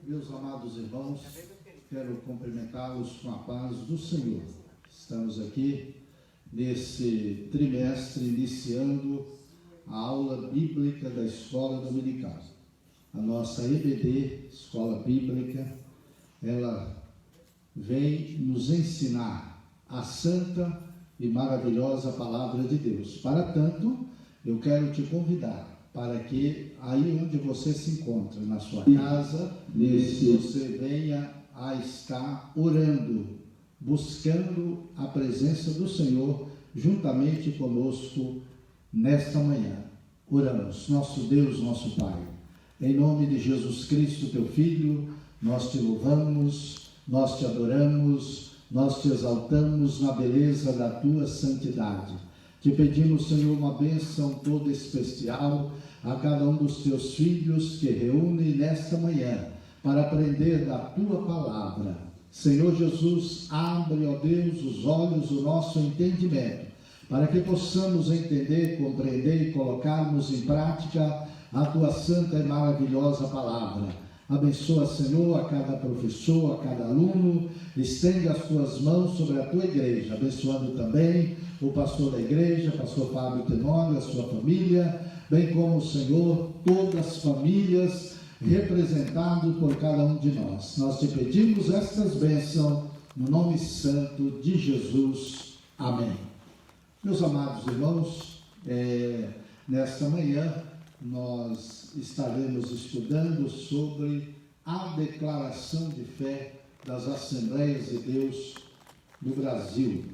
Meus amados irmãos, quero cumprimentá-los com a paz do Senhor. Estamos aqui nesse trimestre iniciando a aula bíblica da Escola Dominical. A nossa EBD, Escola Bíblica, ela vem nos ensinar a santa e maravilhosa Palavra de Deus. Para tanto, eu quero te convidar para que aí onde você se encontra, na sua casa, você venha a estar orando, buscando a presença do Senhor juntamente conosco nesta manhã. Oramos. Nosso Deus, nosso Pai, em nome de Jesus Cristo, teu Filho, nós te louvamos, nós te adoramos, nós te exaltamos na beleza da tua santidade. Te pedimos, Senhor, uma bênção toda especial a cada um dos teus filhos que reúne nesta manhã para aprender da tua palavra. Senhor Jesus, abre, ó Deus, os olhos do nosso entendimento, para que possamos entender, compreender e colocarmos em prática a tua santa e maravilhosa palavra. Abençoa, Senhor, a cada professor, a cada aluno, estende as tuas mãos sobre a tua igreja, abençoando também o pastor da igreja, pastor Fábio Tenório, a sua família, bem como, Senhor, todas as famílias representadas por cada um de nós. Nós te pedimos estas bênçãos no nome santo de Jesus. Amém. Meus amados irmãos, nesta manhã nós estaremos estudando sobre a declaração de fé das Assembleias de Deus no Brasil.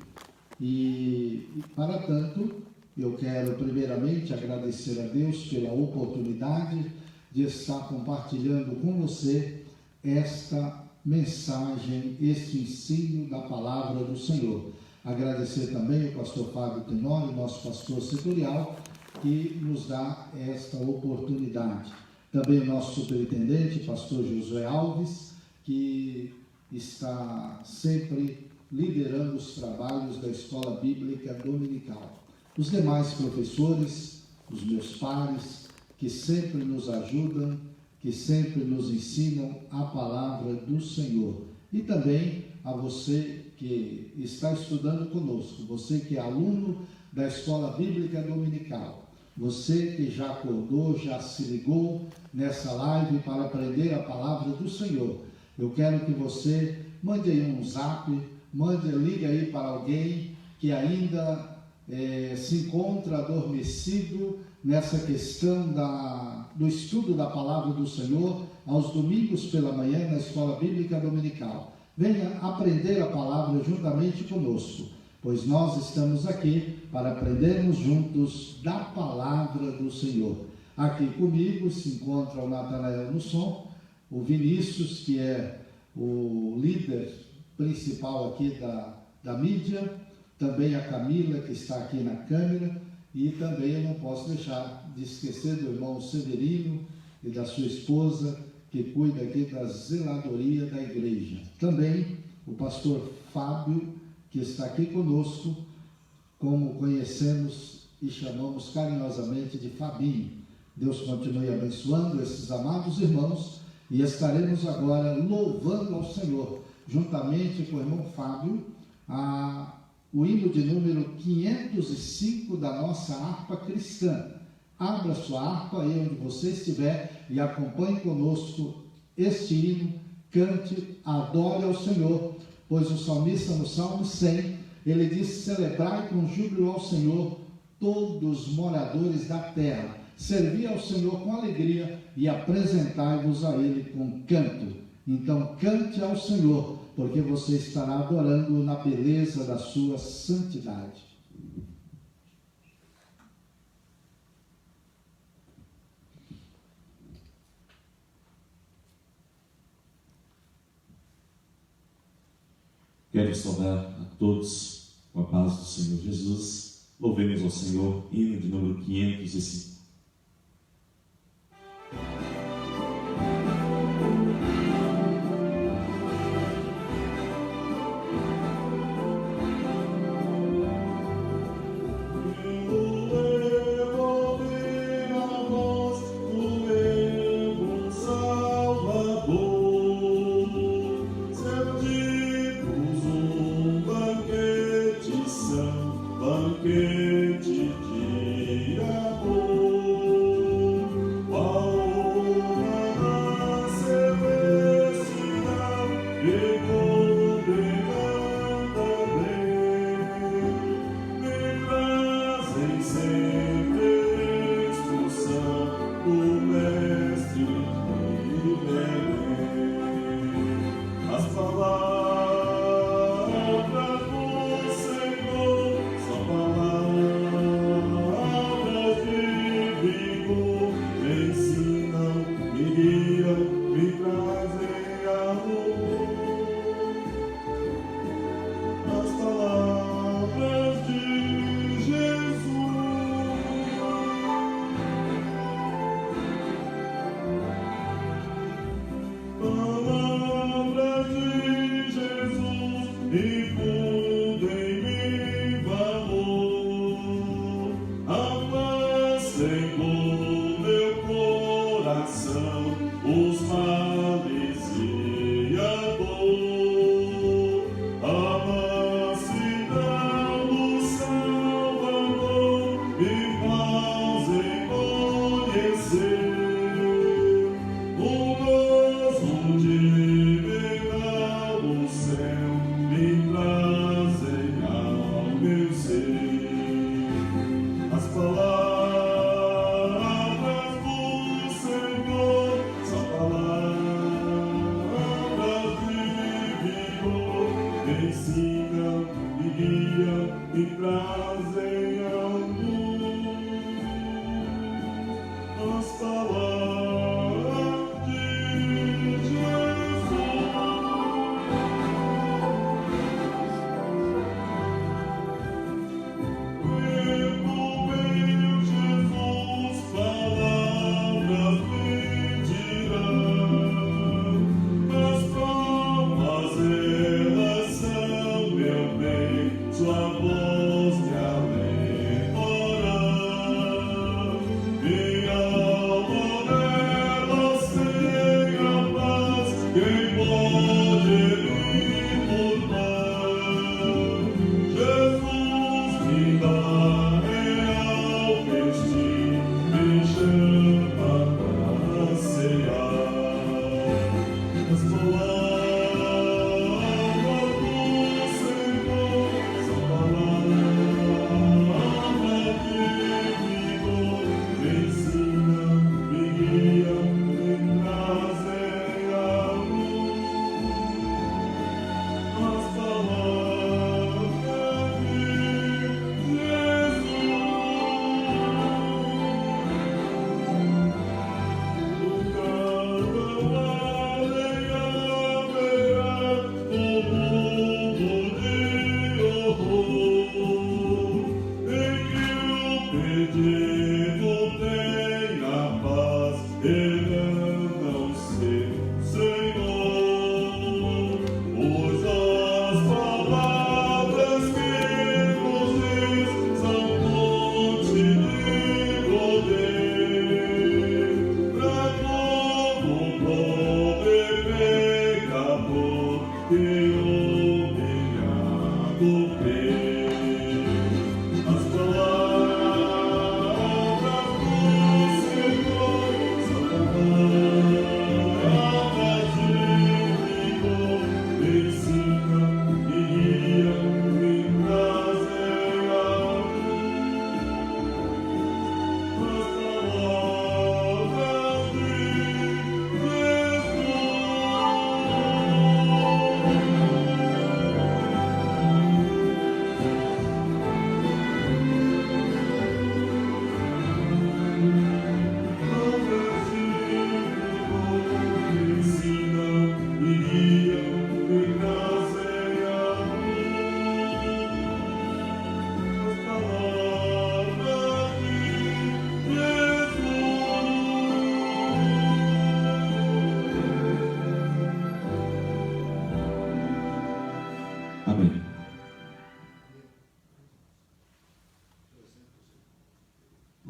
E para tanto, eu quero primeiramente agradecer a Deus pela oportunidade de estar compartilhando com você esta mensagem, este ensino da palavra do Senhor. Agradecer também ao pastor Fábio Tenório, nosso pastor setorial, que nos dá esta oportunidade. Também o nosso superintendente, pastor Josué Alves, que está sempre liderando os trabalhos da Escola Bíblica Dominical. Os demais professores, os meus pares, que sempre nos ajudam, que sempre nos ensinam a palavra do Senhor. E também a você que está estudando conosco, você que é aluno da Escola Bíblica Dominical, você que já acordou, já se ligou nessa live para aprender a palavra do Senhor. Eu quero que você mande aí um zap, ligue aí para alguém que ainda se encontra adormecido nessa questão do estudo da palavra do Senhor aos domingos pela manhã na Escola Bíblica Dominical. Venha aprender a palavra juntamente conosco, pois nós estamos aqui para aprendermos juntos da palavra do Senhor. Aqui comigo se encontra o Natanael no som, o Vinícius, que é o líder principal aqui da mídia, também a Camila, que está aqui na câmera, e também eu não posso deixar de esquecer do irmão Severino e da sua esposa, que cuida aqui da zeladoria da igreja. Também o pastor Fábio, que está aqui conosco, como conhecemos e chamamos carinhosamente de Fabinho. Deus continue abençoando esses amados irmãos e estaremos agora louvando ao Senhor, juntamente com o irmão Fábio, o hino de número 505 da nossa harpa cristã. Abra sua harpa aí onde você estiver e acompanhe conosco este hino, cante, adore ao Senhor, pois o salmista no Salmo 100, ele diz: celebrai com júbilo ao Senhor todos os moradores da terra, servi ao Senhor com alegria e apresentai-vos a Ele com canto. Então cante ao Senhor, porque você estará adorando na beleza da sua santidade. Quero saudar a todos com a paz do Senhor Jesus. Louvemos ao Senhor, hino de número 505. Salvador.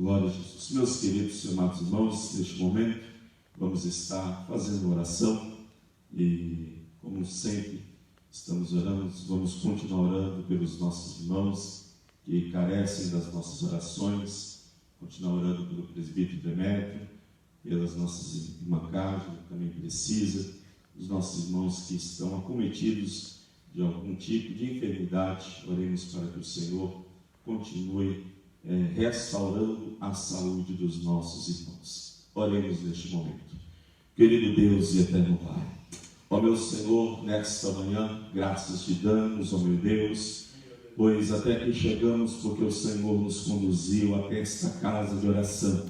Glória a Jesus. Meus queridos, amados irmãos, neste momento vamos estar fazendo oração e, como sempre, estamos orando, vamos continuar orando pelos nossos irmãos que carecem das nossas orações, continuar orando pelo presbítero Demétrio, pelas nossas irmãs Cássio, que também precisa, os nossos irmãos que estão acometidos de algum tipo de enfermidade. Oremos para que o Senhor continue restaurando a saúde dos nossos irmãos. Oremos neste momento. Querido Deus e eterno Pai, ó meu Senhor, nesta manhã, graças te damos, ó meu Deus, pois até aqui chegamos porque o Senhor nos conduziu até esta casa de oração.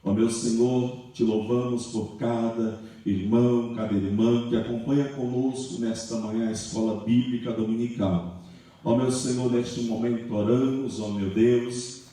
Ó meu Senhor, te louvamos por cada irmão, cada irmã que acompanha conosco nesta manhã a escola bíblica dominical. Ó meu Senhor, neste momento oramos, ó meu Deus,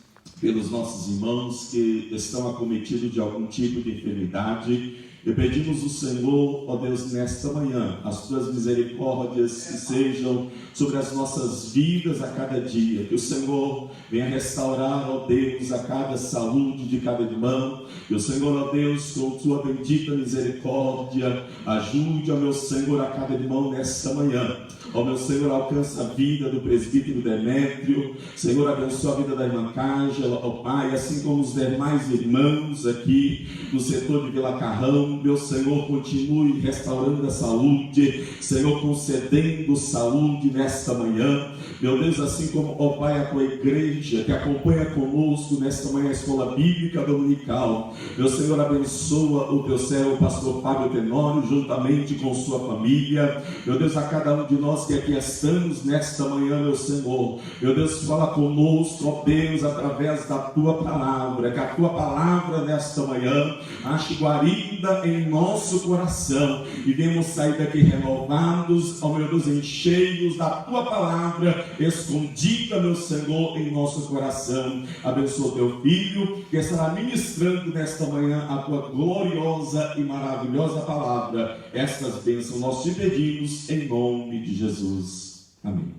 pelos nossos irmãos que estão acometidos de algum tipo de enfermidade, e pedimos ao Senhor, ó Deus, nesta manhã, as tuas misericórdias que sejam sobre as nossas vidas a cada dia, que o Senhor venha restaurar, ó Deus, a cada saúde de cada irmão, que o Senhor, ó Deus, com tua bendita misericórdia, ajude, ó meu Senhor, a cada irmão nesta manhã. Ó meu Senhor, alcança a vida do presbítero Demétrio, Senhor, abençoa a vida da irmã Cángela, ó Pai, assim como os demais irmãos aqui no setor de Vila Carrão. Meu Senhor, continue restaurando a saúde, Senhor, concedendo saúde nesta manhã, meu Deus, assim como, ó Pai, a tua igreja que acompanha conosco nesta manhã a escola bíblica dominical, meu Senhor, abençoa o teu servo, o pastor Fábio Tenório, juntamente com sua família, meu Deus, a cada um de nós que aqui estamos nesta manhã, meu Senhor, meu Deus, fala conosco, ó Deus, através da tua palavra, que a tua palavra nesta manhã ache guarida em nosso coração e venhamos sair daqui renovados, ó meu Deus, cheios da tua palavra escondida, meu Senhor, em nosso coração. Abençoa teu filho que estará ministrando nesta manhã a tua gloriosa e maravilhosa palavra. Estas bênçãos nós te pedimos em nome de Jesus. Amém.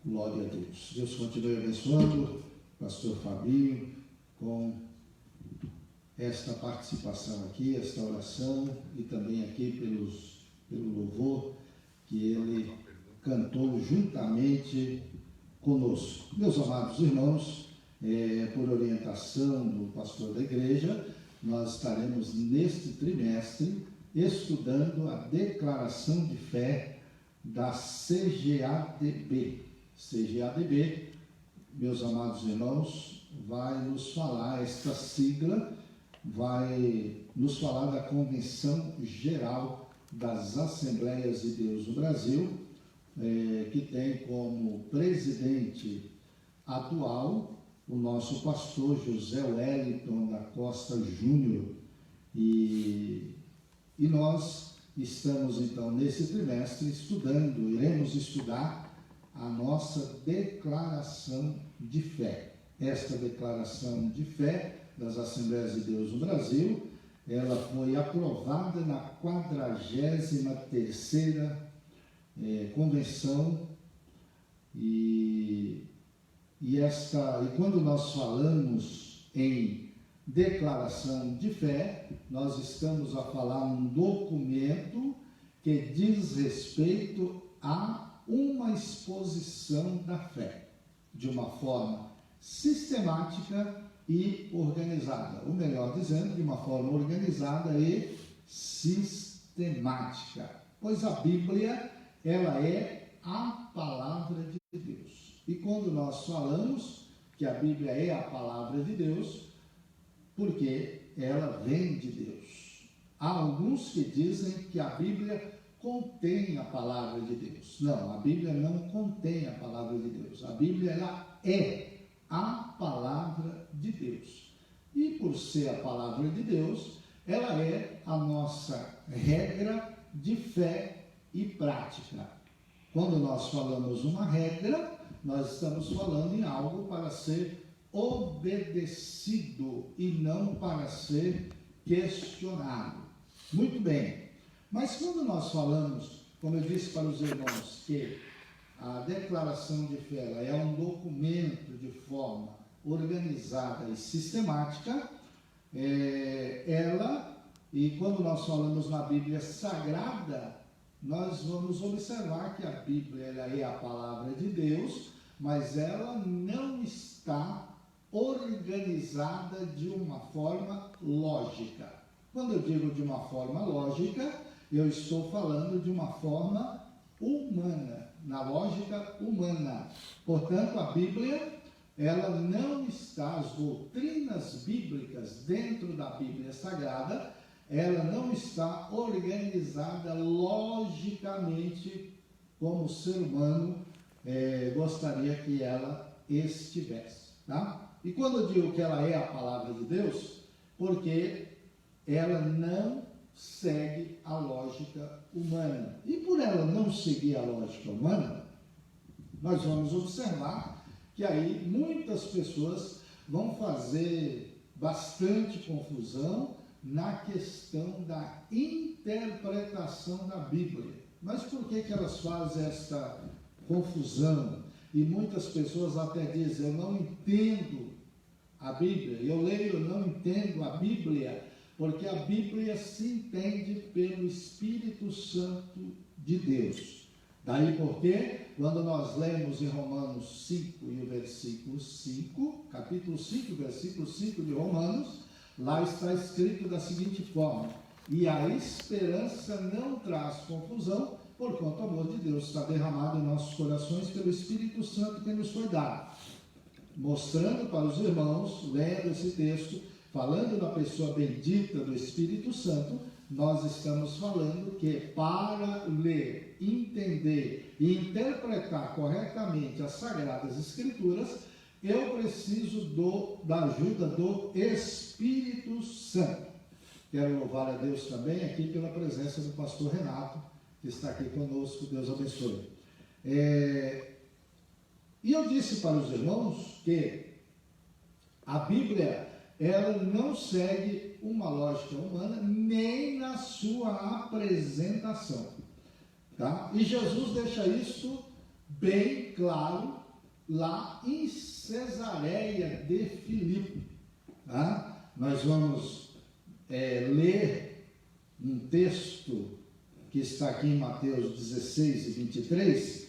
Glória a Deus. Deus continue abençoando o pastor Fabinho com esta participação aqui, esta oração e também aqui pelo louvor que ele cantou juntamente conosco. Meus amados irmãos, por orientação do pastor da igreja, nós estaremos neste trimestre estudando a declaração de fé da CGADB. CGADB, meus amados irmãos, vai nos falar, esta sigla vai nos falar da Convenção Geral das Assembleias de Deus no Brasil, que tem como presidente atual o nosso pastor José Wellington da Costa Júnior, e nós estamos então nesse trimestre iremos estudar a nossa declaração de fé. Esta declaração de fé das Assembleias de Deus no Brasil, ela foi aprovada na 43ª convenção, e quando nós falamos em declaração de fé, nós estamos a falar um documento que diz respeito a uma exposição da fé, de uma forma sistemática e organizada, ou melhor dizendo, de uma forma organizada e sistemática, pois a Bíblia, ela é a palavra de Deus. E quando nós falamos que a Bíblia é a palavra de Deus, porque ela vem de Deus. Há alguns que dizem que a Bíblia contém a palavra de Deus. Não, a Bíblia não contém a palavra de Deus. A Bíblia, ela é a palavra de Deus. E por ser a palavra de Deus, ela é a nossa regra de fé e prática. Quando nós falamos uma regra, nós estamos falando em algo para ser obedecido e não para ser questionado. Muito bem. Mas quando nós falamos, como eu disse para os irmãos, que a declaração de fé é um documento de forma organizada e sistemática, e quando nós falamos na Bíblia Sagrada, nós vamos observar que a Bíblia ela é a palavra de Deus, mas ela não está organizada de uma forma lógica. Quando eu digo de uma forma lógica, eu estou falando de uma forma humana, na lógica humana. Portanto, a Bíblia, ela não está, as doutrinas bíblicas dentro da Bíblia Sagrada, ela não está organizada logicamente como o ser humano gostaria que ela estivesse, tá? E quando eu digo que ela é a palavra de Deus, porque ela não segue a lógica humana. E por ela não seguir a lógica humana, nós vamos observar que aí muitas pessoas vão fazer bastante confusão na questão da interpretação da Bíblia. Mas por que elas fazem esta confusão? E muitas pessoas até dizem, eu não entendo a Bíblia, eu leio, eu não entendo a Bíblia, porque a Bíblia se entende pelo Espírito Santo de Deus. Daí porque, quando nós lemos em Romanos 5 e o versículo 5, capítulo 5, versículo 5 de Romanos, lá está escrito da seguinte forma: e a esperança não traz confusão, porquanto o amor de Deus está derramado em nossos corações pelo Espírito Santo que nos foi dado. Mostrando para os irmãos, lendo esse texto, falando da pessoa bendita do Espírito Santo, nós estamos falando que para ler, entender e interpretar corretamente as Sagradas Escrituras, eu preciso da ajuda do Espírito Santo. Quero louvar a Deus também aqui pela presença do pastor Renato, que está aqui conosco. Deus abençoe. E eu disse para os irmãos que a Bíblia, ela não segue uma lógica humana, nem na sua apresentação. Tá? E Jesus deixa isso bem claro lá em Cesareia de Filipe. Tá? Nós vamos ler um texto que está aqui em Mateus 16 e 23,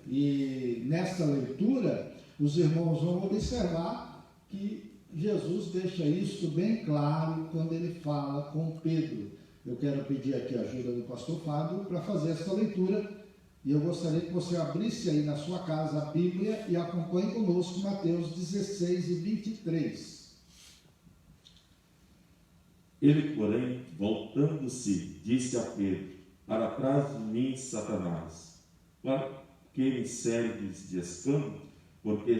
e nesta leitura os irmãos vão observar que Jesus deixa isso bem claro quando ele fala com Pedro. Eu quero pedir aqui a ajuda do pastor Fábio para fazer essa leitura, e eu gostaria que você abrisse aí na sua casa a Bíblia e acompanhe conosco Mateus 16 e 23. Ele, porém, voltando-se, disse a Pedro: para trás de mim, Satanás, para que me serves de escândalo? Porque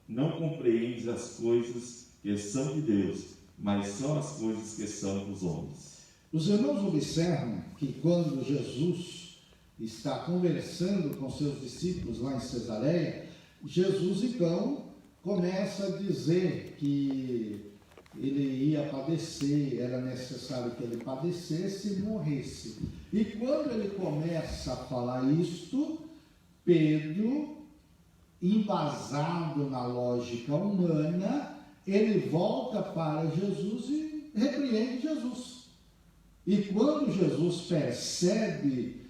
não compreendes as coisas que são de Deus, mas só as coisas que são dos homens. Os irmãos observam que quando Jesus está conversando com seus discípulos lá em Cesareia, Jesus então começa a dizer que ele ia padecer, era necessário que ele padecesse e morresse. E quando ele começa a falar isto, Pedro, embasado na lógica humana, ele volta para Jesus e repreende Jesus. E quando Jesus percebe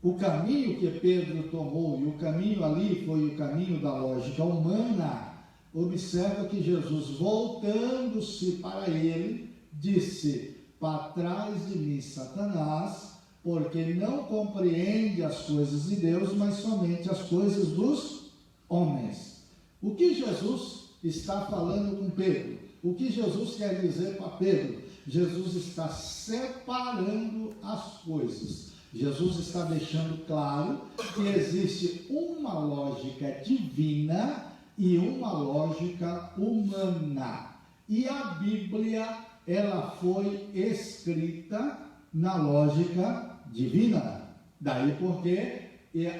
o caminho que Pedro tomou, e o caminho ali foi o caminho da lógica humana, observa que Jesus, voltando-se para ele, disse: para trás de mim, Satanás, porque não compreende as coisas de Deus, mas somente as coisas dos homens. O que Jesus está falando com Pedro? O que Jesus quer dizer para Pedro? Jesus está separando as coisas. Jesus está deixando claro que existe uma lógica divina e uma lógica humana. E a Bíblia, ela foi escrita na lógica divina. Daí porque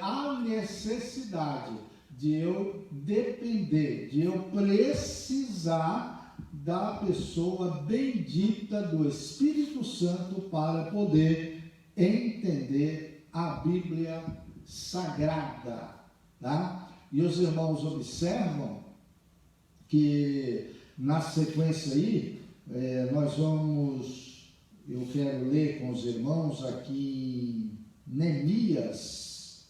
há necessidade de eu depender, de eu precisar da pessoa bendita do Espírito Santo para poder entender a Bíblia Sagrada, tá? E os irmãos observam que na sequência aí, eu quero ler com os irmãos aqui em Neemias,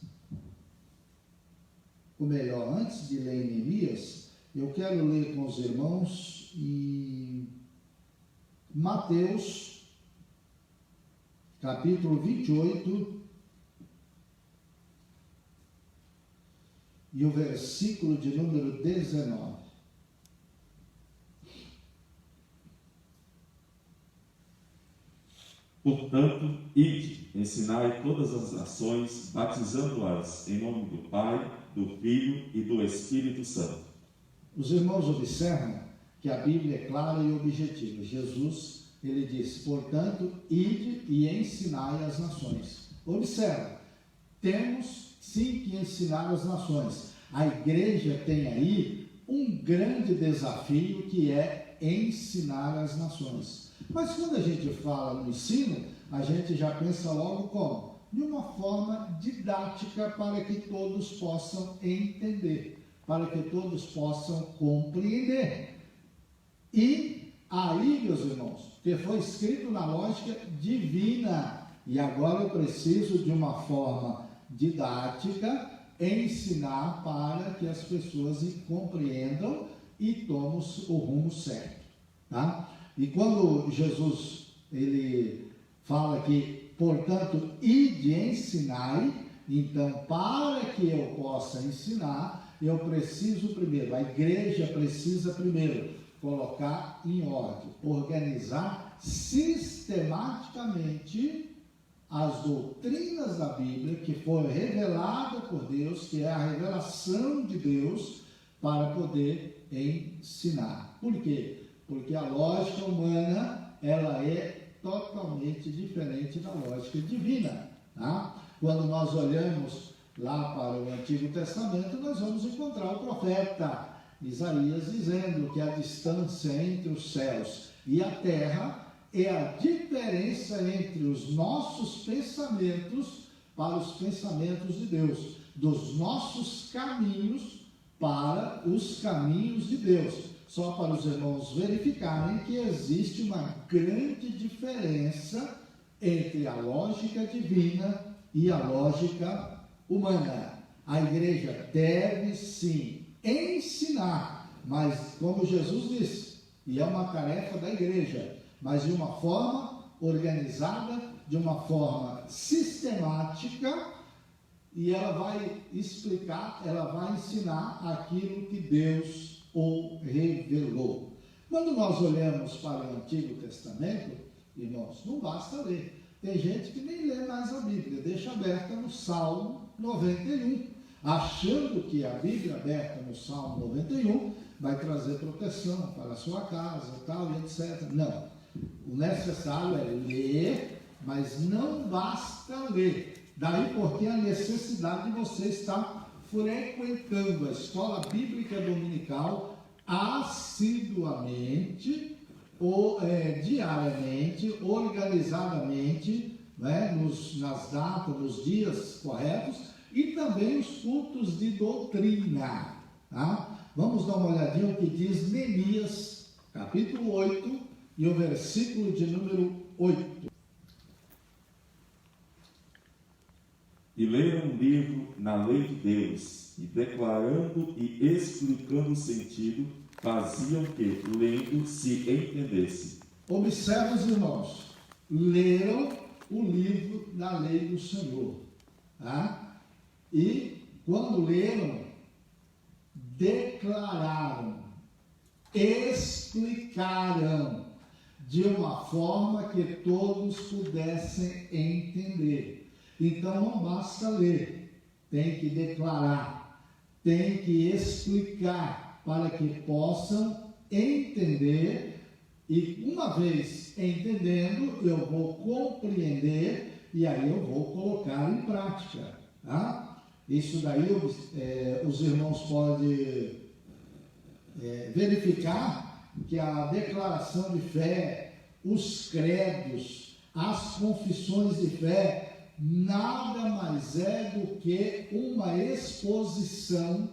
ou melhor, antes de ler em Neemias, eu quero ler com os irmãos em Mateus, capítulo 28, e o versículo de número 19. Portanto, ide, ensinai todas as nações, batizando-as em nome do Pai, do Filho e do Espírito Santo. Os irmãos observam que a Bíblia é clara e objetiva. Jesus, ele diz, portanto, ide e ensinai as nações. Observa, temos sim que ensinar as nações. A igreja tem aí um grande desafio, que é ensinar as nações. Mas quando a gente fala no ensino, a gente já pensa logo como? De uma forma didática, para que todos possam entender, para que todos possam compreender. E aí, meus irmãos, que foi escrito na lógica divina, e agora eu preciso de uma forma didática ensinar para que as pessoas compreendam e tomem o rumo certo, tá? E quando Jesus, ele fala que, portanto, ide ensinai, então, para que eu possa ensinar, eu preciso primeiro, a igreja precisa primeiro colocar em ordem, organizar sistematicamente as doutrinas da Bíblia, que foi revelada por Deus, que é a revelação de Deus, para poder ensinar. Por quê? Porque a lógica humana, ela é totalmente diferente da lógica divina, tá? Quando nós olhamos lá para o Antigo Testamento, nós vamos encontrar o profeta Isaías dizendo que a distância entre os céus e a terra é a diferença entre os nossos pensamentos para os pensamentos de Deus, dos nossos caminhos para os caminhos de Deus. Só para os irmãos verificarem que existe uma grande diferença entre a lógica divina e a lógica humana. A igreja deve sim ensinar, mas como Jesus disse, e é uma tarefa da igreja, mas de uma forma organizada, de uma forma sistemática, e ela vai explicar, ela vai ensinar aquilo que Deus o revelou. Quando nós olhamos para o Antigo Testamento, irmãos, não basta ler. Tem gente que nem lê mais a Bíblia, deixa aberta no Salmo 91, achando que a Bíblia aberta no Salmo 91 vai trazer proteção para a sua casa, tal, e etc. Não. O necessário é ler, mas não basta ler. Daí porque a necessidade de você estar frequentando a escola bíblica dominical assiduamente, ou diariamente, organizadamente, né, nas datas, nos dias corretos, e também os cultos de doutrina. Tá? Vamos dar uma olhadinha no que diz Neemias, capítulo 8, e o versículo de número 8. E leram um livro na lei de Deus, e declarando e explicando o sentido, faziam que, lendo, se entendesse. Observe, os irmãos, leram o livro da lei do Senhor, tá? E quando leram, declararam, explicaram, de uma forma que todos pudessem entender. Então não basta ler, tem que declarar, tem que explicar, para que possam entender, e uma vez entendendo, eu vou compreender, e aí eu vou colocar em prática, tá? Isso daí os irmãos podem verificar que a declaração de fé, os credos, as confissões de fé, nada mais é do que uma exposição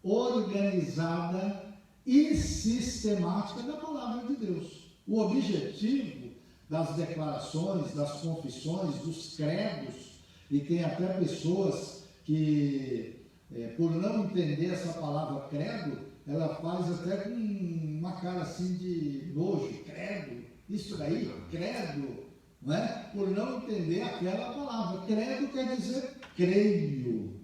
organizada e sistemática da palavra de Deus. O objetivo das declarações, das confissões, dos credos, e tem até pessoas que, por não entender essa palavra credo, ela faz até com uma cara assim de nojo, credo, isso daí, credo, não é? Por não entender aquela palavra. Credo quer dizer creio,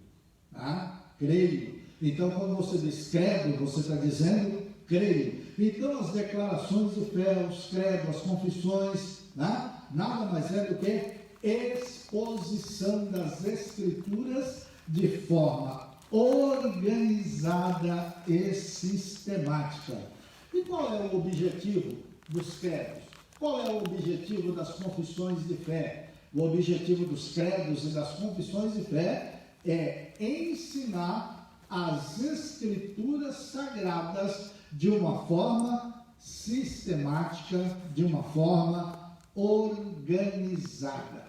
tá? creio. Então, quando você diz credo, você está dizendo creio. Então, as declarações de fé, os credos, as confissões, né? Nada mais é do que exposição das Escrituras de forma organizada e sistemática. E qual é o objetivo dos credos? Qual é o objetivo das confissões de fé? O objetivo dos credos e das confissões de fé é ensinar as Escrituras sagradas de uma forma sistemática, de uma forma organizada,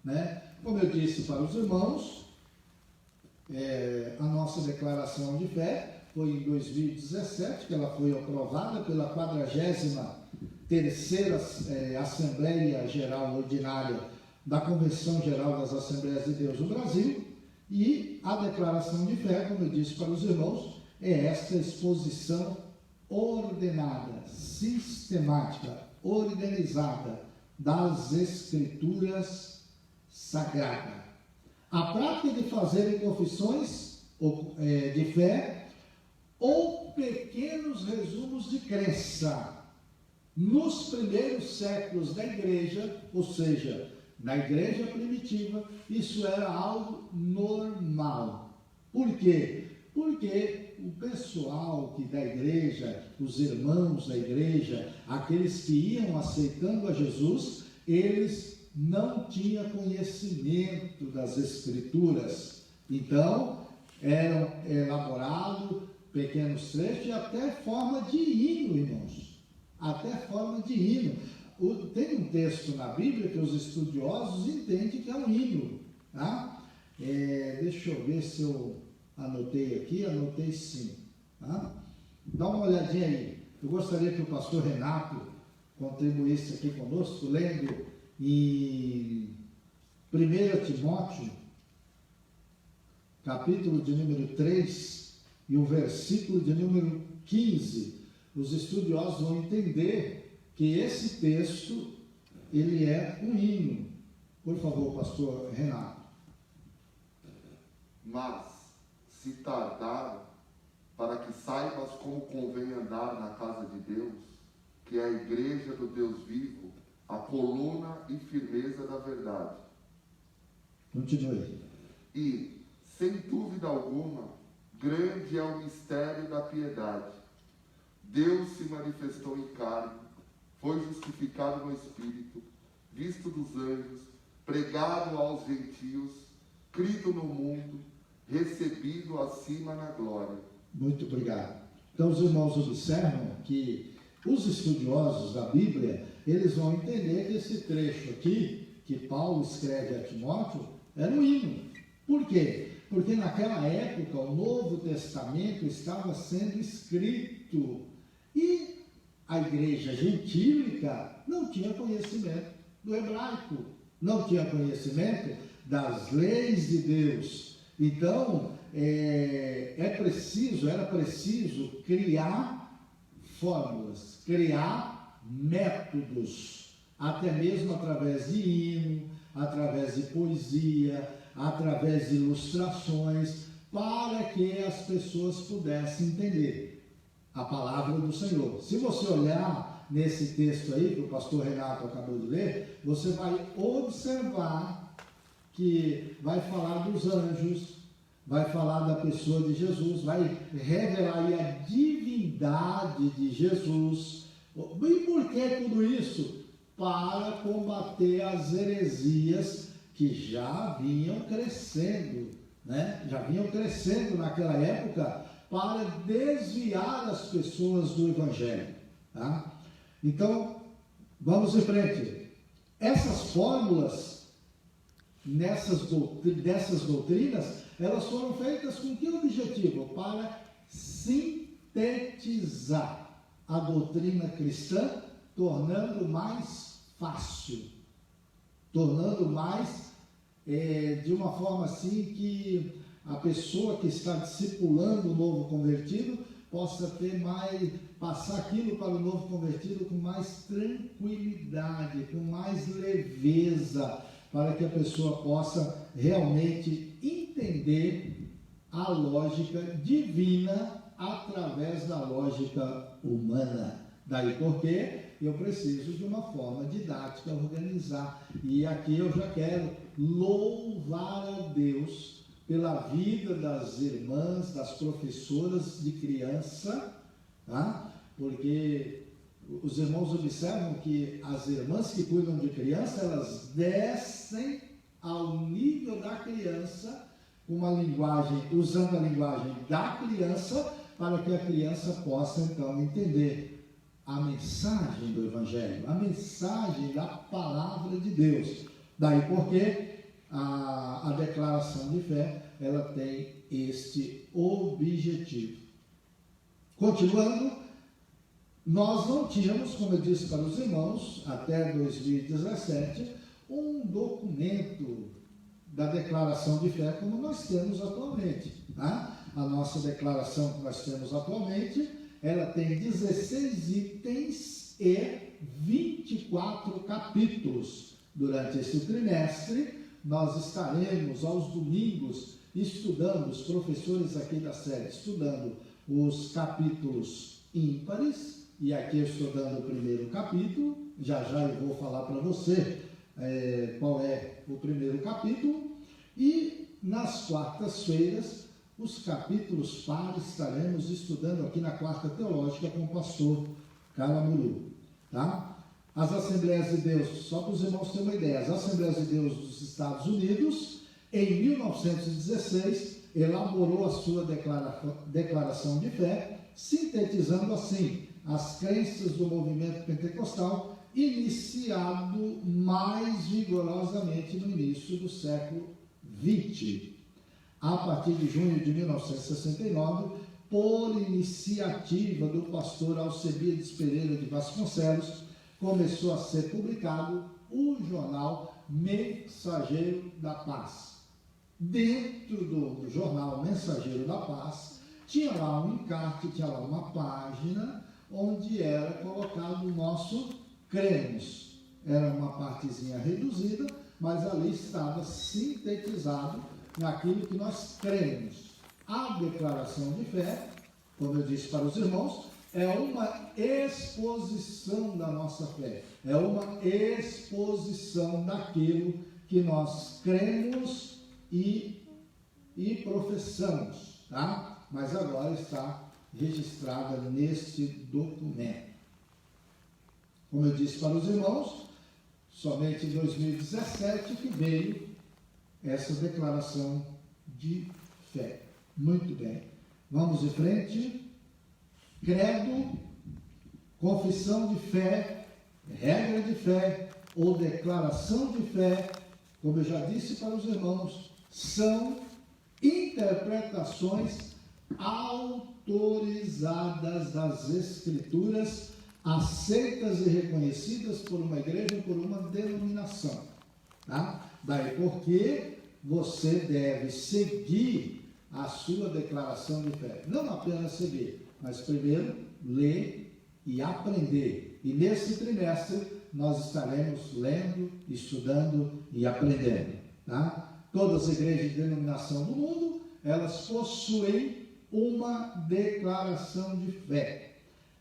né? Como eu disse para os irmãos, a nossa declaração de fé foi em 2017, que ela foi aprovada pela 43ª Assembleia Geral Ordinária da Convenção Geral das Assembleias de Deus do Brasil, e a declaração de fé, como eu disse para os irmãos, é esta exposição ordenada, sistemática, organizada das Escrituras sagradas. A prática de fazer confissões de fé ou pequenos resumos de crença nos primeiros séculos da igreja, ou seja, na igreja primitiva, isso era algo normal. Por quê? Porque o pessoal da igreja, os irmãos da igreja, aqueles que iam aceitando a Jesus, eles não tinham conhecimento das Escrituras. Então, eram elaborados pequenos trechos e até forma de hino, irmãos. Até forma de hino. Tem um texto na Bíblia que os estudiosos entendem que é um hino. Tá? Deixa eu ver se eu anotei aqui. Anotei sim. Tá? Dá uma olhadinha aí. Eu gostaria que o pastor Renato contribuísse aqui conosco, lendo em 1 Timóteo, capítulo de número 3 e o versículo de número 15. Os estudiosos vão entender que esse texto, ele é um hino. Por favor, pastor Renato. Mas, se tardar, para que saibas como convém andar na casa de Deus, que é a igreja do Deus vivo, a coluna e firmeza da verdade. Continue. E, sem dúvida alguma, grande é o mistério da piedade. Deus se manifestou em carne, foi justificado no Espírito, visto dos anjos, pregado aos gentios, crido no mundo, recebido acima na glória. Muito obrigado. Então, os irmãos observam que os estudiosos da Bíblia, eles vão entender que esse trecho aqui, que Paulo escreve a Timóteo, era um hino. Por quê? Porque naquela época o Novo Testamento estava sendo escrito e a igreja gentílica não tinha conhecimento do hebraico, não tinha conhecimento das leis de Deus. Então, era preciso criar fórmulas, criar métodos, até mesmo através de hino, através de poesia, através de ilustrações, para que as pessoas pudessem entender a palavra do Senhor. Se você olhar nesse texto aí, que o pastor Renato acabou de ler, você vai observar que vai falar dos anjos, vai falar da pessoa de Jesus, vai revelar aí a divindade de Jesus. E por que tudo isso? Para combater as heresias que já vinham crescendo, né? Já vinham crescendo naquela época, para desviar as pessoas do Evangelho. Tá? Então, vamos em frente. Essas fórmulas, dessas doutrinas, elas foram feitas com que objetivo? Para sintetizar a doutrina cristã, tornando mais fácil, tornando mais, de uma forma assim que a pessoa que está discipulando o novo convertido possa passar aquilo para o novo convertido com mais tranquilidade, com mais leveza, para que a pessoa possa realmente entender a lógica divina através da lógica humana. Daí porque eu preciso de uma forma didática organizar. E aqui eu já quero louvar a Deus pela vida das irmãs, das professoras de criança, tá? Porque os irmãos observam que as irmãs que cuidam de criança, elas descem ao nível da criança, uma linguagem, usando a linguagem da criança, para que a criança possa então entender a mensagem do Evangelho, a mensagem da palavra de Deus. Daí porque a declaração de fé, ela tem este objetivo. Continuando, nós não tínhamos, como eu disse para os irmãos, até 2017, um documento da declaração de fé como nós temos atualmente. Tá? A nossa declaração que nós temos atualmente, ela tem 16 itens e 24 capítulos. Durante esse trimestre, nós estaremos aos domingos estudando, os professores aqui da série, estudando os capítulos ímpares, e aqui eu estou dando o primeiro capítulo, já eu vou falar para você qual é o primeiro capítulo, e nas quartas-feiras, os capítulos pares estaremos estudando aqui na Quarta Teológica com o pastor Caramuru, tá? As Assembleias de Deus, só para os irmãos terem uma ideia, as Assembleias de Deus dos Estados Unidos, em 1916, elaborou a sua declaração de fé, sintetizando assim as crenças do movimento pentecostal, iniciado mais vigorosamente no início do século XX. A partir de junho de 1969, por iniciativa do pastor Alcebiades Pereira de Vasconcelos, começou a ser publicado o jornal Mensageiro da Paz. Dentro do jornal Mensageiro da Paz, tinha lá um encarte, tinha lá uma página, onde era colocado o nosso cremos. Era uma partezinha reduzida, mas ali estava sintetizado naquilo que nós cremos. A declaração de fé, como eu disse para os irmãos, é uma exposição da nossa fé, é uma exposição daquilo que nós cremos e professamos, tá? Mas agora está registrada neste documento. Como eu disse para os irmãos, somente em 2017 que veio essa declaração de fé. Muito bem. Vamos em frente. Credo, confissão de fé, regra de fé ou declaração de fé, como eu já disse para os irmãos, são interpretações autorizadas das Escrituras, aceitas e reconhecidas por uma igreja ou por uma denominação. Tá? Daí porque você deve seguir a sua declaração de fé. Não apenas seguir, mas primeiro ler e aprender. E nesse trimestre nós estaremos lendo, estudando e aprendendo. Tá? Todas as igrejas de denominação do mundo, elas possuem uma declaração de fé.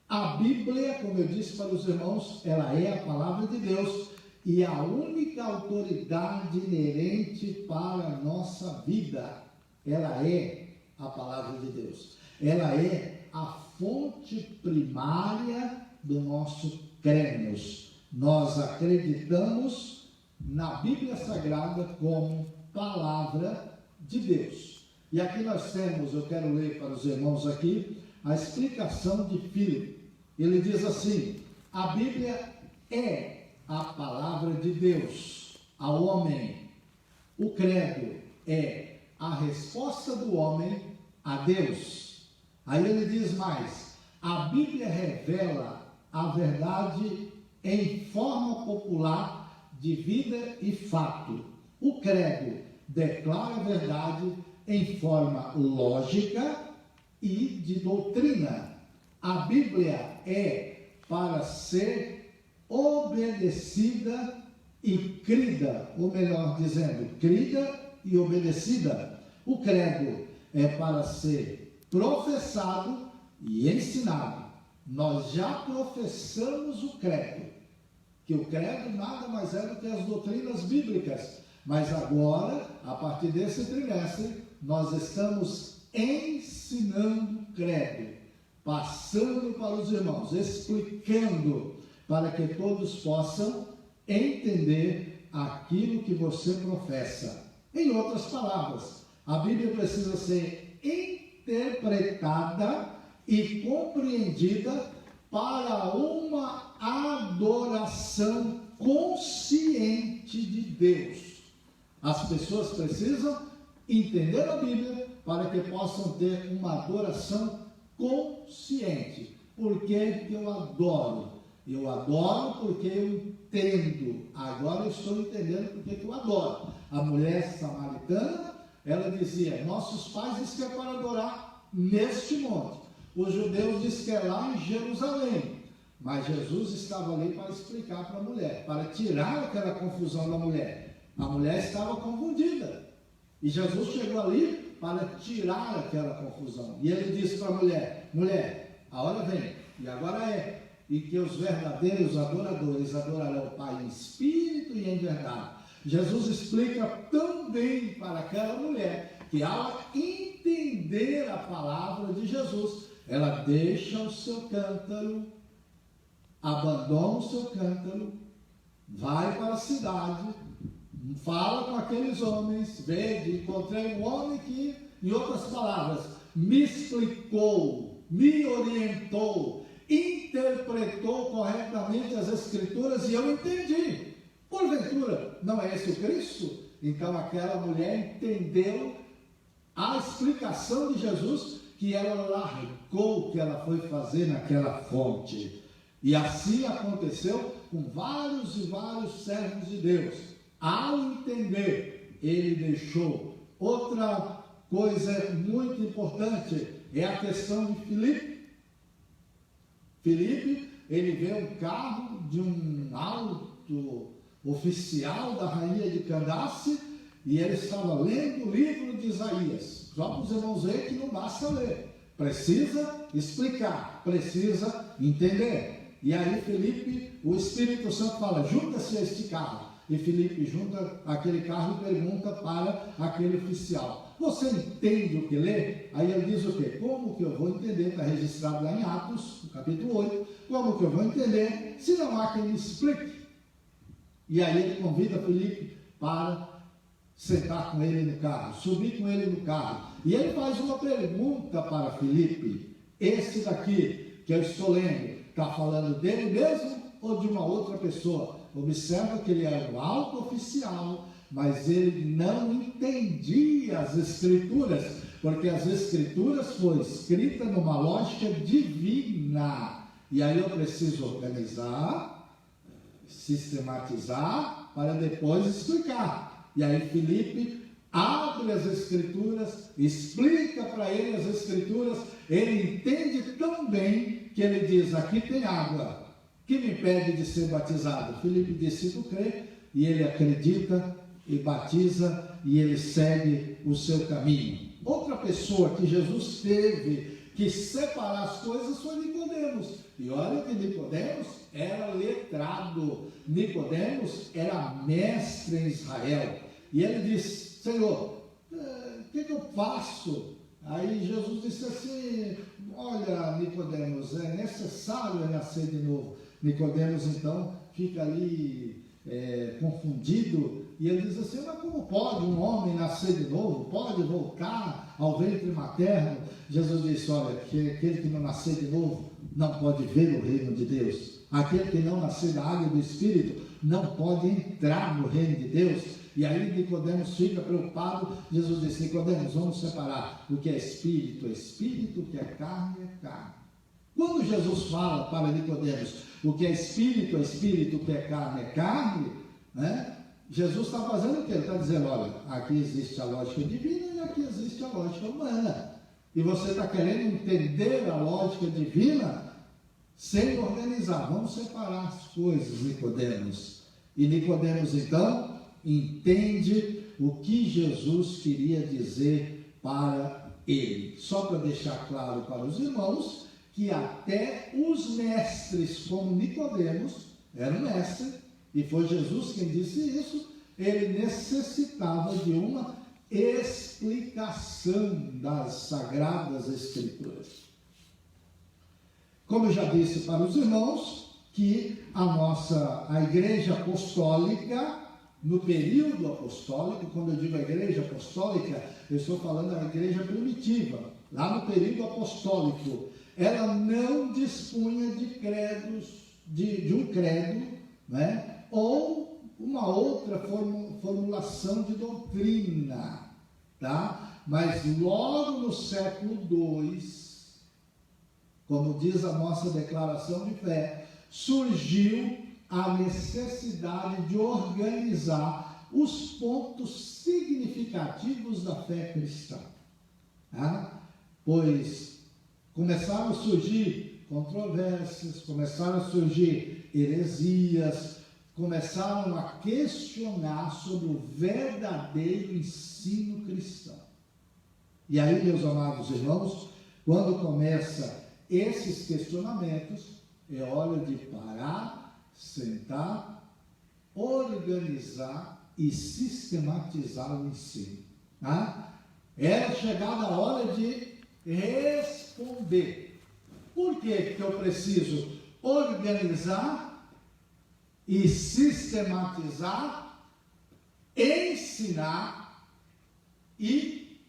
A Bíblia, como eu disse para os irmãos, ela é a palavra de Deus e a única autoridade inerente para a nossa vida. Ela é a palavra de Deus. Ela é a fonte primária do nosso cremos. Nós acreditamos na Bíblia Sagrada como palavra de Deus. E aqui nós temos, eu quero ler para os irmãos aqui, a explicação de Filipe. Ele diz assim: a Bíblia é a palavra de Deus ao homem. O credo é a resposta do homem a Deus. Aí ele diz mais: a Bíblia revela a verdade em forma popular de vida e fato. O credo declara a verdade em forma lógica e de doutrina. A Bíblia é para ser obedecida e crida, ou melhor dizendo, crida e obedecida. O credo é para ser professado e ensinado. Nós já professamos o credo, que o credo nada mais é do que as doutrinas bíblicas, mas agora, a partir desse trimestre, nós estamos ensinando o credo, passando para os irmãos, explicando, para que todos possam entender aquilo que você professa. Em outras palavras, a Bíblia precisa ser interpretada e compreendida para uma adoração consciente de Deus. As pessoas precisam entender a Bíblia para que possam ter uma adoração consciente. Por que eu adoro? Eu adoro porque eu entendo. Agora eu estou entendendo porque eu adoro. A mulher samaritana, ela dizia, nossos pais dizem que é para adorar neste monte. Os judeus dizem que é lá em Jerusalém. Mas Jesus estava ali para explicar para a mulher, para tirar aquela confusão da mulher. A mulher estava confundida. E Jesus chegou ali para tirar aquela confusão. E ele disse para a mulher, mulher, a hora vem, e agora é, e que os verdadeiros adoradores adorarão o Pai em espírito e em verdade. Jesus explica tão bem para aquela mulher, que ao entender a palavra de Jesus, ela deixa o seu cântaro, abandona o seu cântaro, vai para a cidade, fala com aqueles homens, vede, encontrei um homem que, em outras palavras, me explicou, me orientou, interpretou corretamente as Escrituras e eu entendi. Porventura, não é esse o Cristo? Então aquela mulher entendeu a explicação de Jesus, que ela largou o que ela foi fazer naquela fonte. E assim aconteceu com vários e vários servos de Deus. Ao entender, ele deixou. Outra coisa muito importante é a questão de Filipe. Filipe, ele vê um carro de um alto oficial da rainha de Candace e ele estava lendo o livro de Isaías. Só para os irmãos verem que não basta ler. Precisa explicar, precisa entender. E aí Filipe, o Espírito Santo fala, junta-se a este carro. E Filipe junta aquele carro e pergunta para aquele oficial, você entende o que lê? Aí ele diz o quê? Como que eu vou entender? Está registrado lá em Atos, no capítulo 8. Como que eu vou entender se não há quem me explique? E aí ele convida Filipe para sentar com ele no carro, subir com ele no carro. E ele faz uma pergunta para Filipe. Esse daqui que eu estou lendo, está falando dele mesmo ou de uma outra pessoa? Observa que ele era um alto oficial, mas ele não entendia as Escrituras, porque as Escrituras foram escritas numa lógica divina. E aí eu preciso organizar, sistematizar, para depois explicar. E aí Filipe abre as Escrituras, explica para ele as Escrituras, ele entende tão bem que ele diz, aqui tem água, que me impede de ser batizado? Filipe disse, tu crê, e ele acredita e batiza, e ele segue o seu caminho. Outra pessoa que Jesus teve que separar as coisas foi Nicodemos. E olha que Nicodemos era letrado, Nicodemos era mestre em Israel. E ele disse, Senhor, o que eu faço? Aí Jesus disse assim, olha Nicodemos, é necessário nascer de novo. Nicodemos então fica ali confundido, e ele diz assim, mas como pode um homem nascer de novo? Pode voltar ao ventre materno? Jesus disse, olha, que aquele que não nascer de novo não pode ver o reino de Deus. Aquele que não nascer da água e do Espírito não pode entrar no reino de Deus. E aí Nicodemos fica preocupado. Jesus disse, Nicodemos, vamos separar o que é espírito, o que é carne, é carne. Quando Jesus fala para Nicodemos, o que é espírito, o que é carne, né? Jesus está fazendo o quê? Ele está dizendo, olha, aqui existe a lógica divina e aqui existe a lógica humana. E você está querendo entender a lógica divina sem organizar. Vamos separar as coisas, Nicodemos. E Nicodemos, então, entende o que Jesus queria dizer para ele. Só para deixar claro para os irmãos que até os mestres, como Nicodemos, era um mestre, e foi Jesus quem disse isso, ele necessitava de uma explicação das Sagradas Escrituras. Como eu já disse para os irmãos, que a igreja apostólica, no período apostólico, quando eu digo a igreja apostólica, eu estou falando da igreja primitiva, lá no período apostólico, ela não dispunha de credos, de um credo, né? Ou uma outra formulação de doutrina, tá? Mas logo no século II, como diz a nossa declaração de fé, surgiu a necessidade de organizar os pontos significativos da fé cristã, tá? Pois começaram a surgir controvérsias, começaram a surgir heresias, começaram a questionar sobre o verdadeiro ensino cristão. E aí, meus amados irmãos, quando começa esses questionamentos, é hora de parar, sentar, organizar e sistematizar o ensino. Tá? É chegada a hora de responder. Por que eu preciso organizar e sistematizar, ensinar, e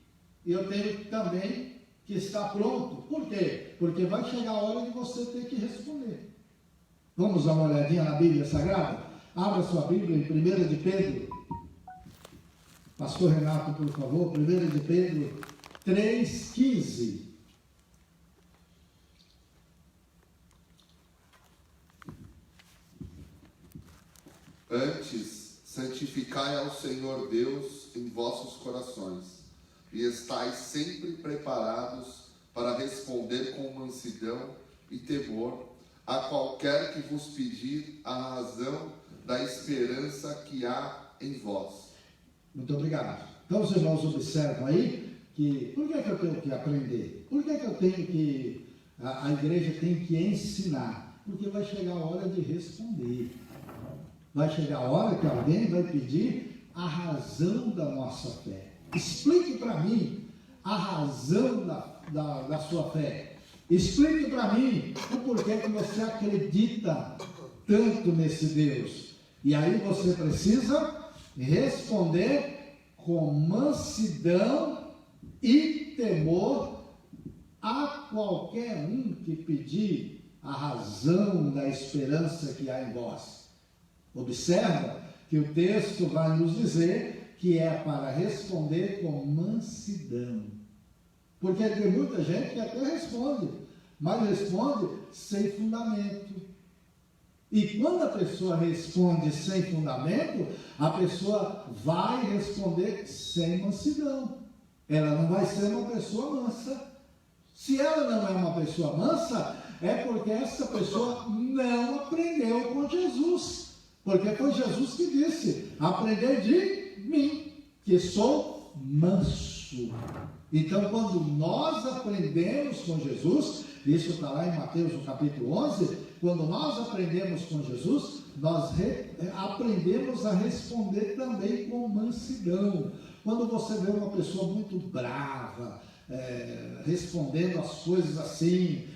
eu tenho também que estar pronto? Por quê? Porque vai chegar a hora de você ter que responder. Vamos dar uma olhadinha na Bíblia Sagrada? Abra sua Bíblia em 1 de Pedro. Pastor Renato, por favor, 1 de Pedro 3,15. Antes, santificai ao Senhor Deus em vossos corações, e estais sempre preparados para responder com mansidão e temor a qualquer que vos pedir a razão da esperança que há em vós. Muito obrigado. Então os irmãos observam aí que, por que eu tenho que aprender? Por que eu tenho que, a igreja tem que ensinar? Porque vai chegar a hora de responder. Vai chegar a hora que alguém vai pedir a razão da nossa fé. Explique para mim a razão da sua fé. Explique para mim o porquê que você acredita tanto nesse Deus. E aí você precisa responder com mansidão e temor a qualquer um que pedir a razão da esperança que há em vós. Observa que o texto vai nos dizer que é para responder com mansidão. Porque tem muita gente que até responde, mas responde sem fundamento. E quando a pessoa responde sem fundamento, a pessoa vai responder sem mansidão. Ela não vai ser uma pessoa mansa. Se ela não é uma pessoa mansa, é porque essa pessoa não aprendeu com Jesus. Porque foi Jesus que disse: aprendei de mim, que sou manso. Então, quando nós aprendemos com Jesus, isso está lá em Mateus no capítulo 11, quando nós aprendemos com Jesus, nós aprendemos a responder também com mansidão. Quando você vê uma pessoa muito brava, respondendo as coisas assim,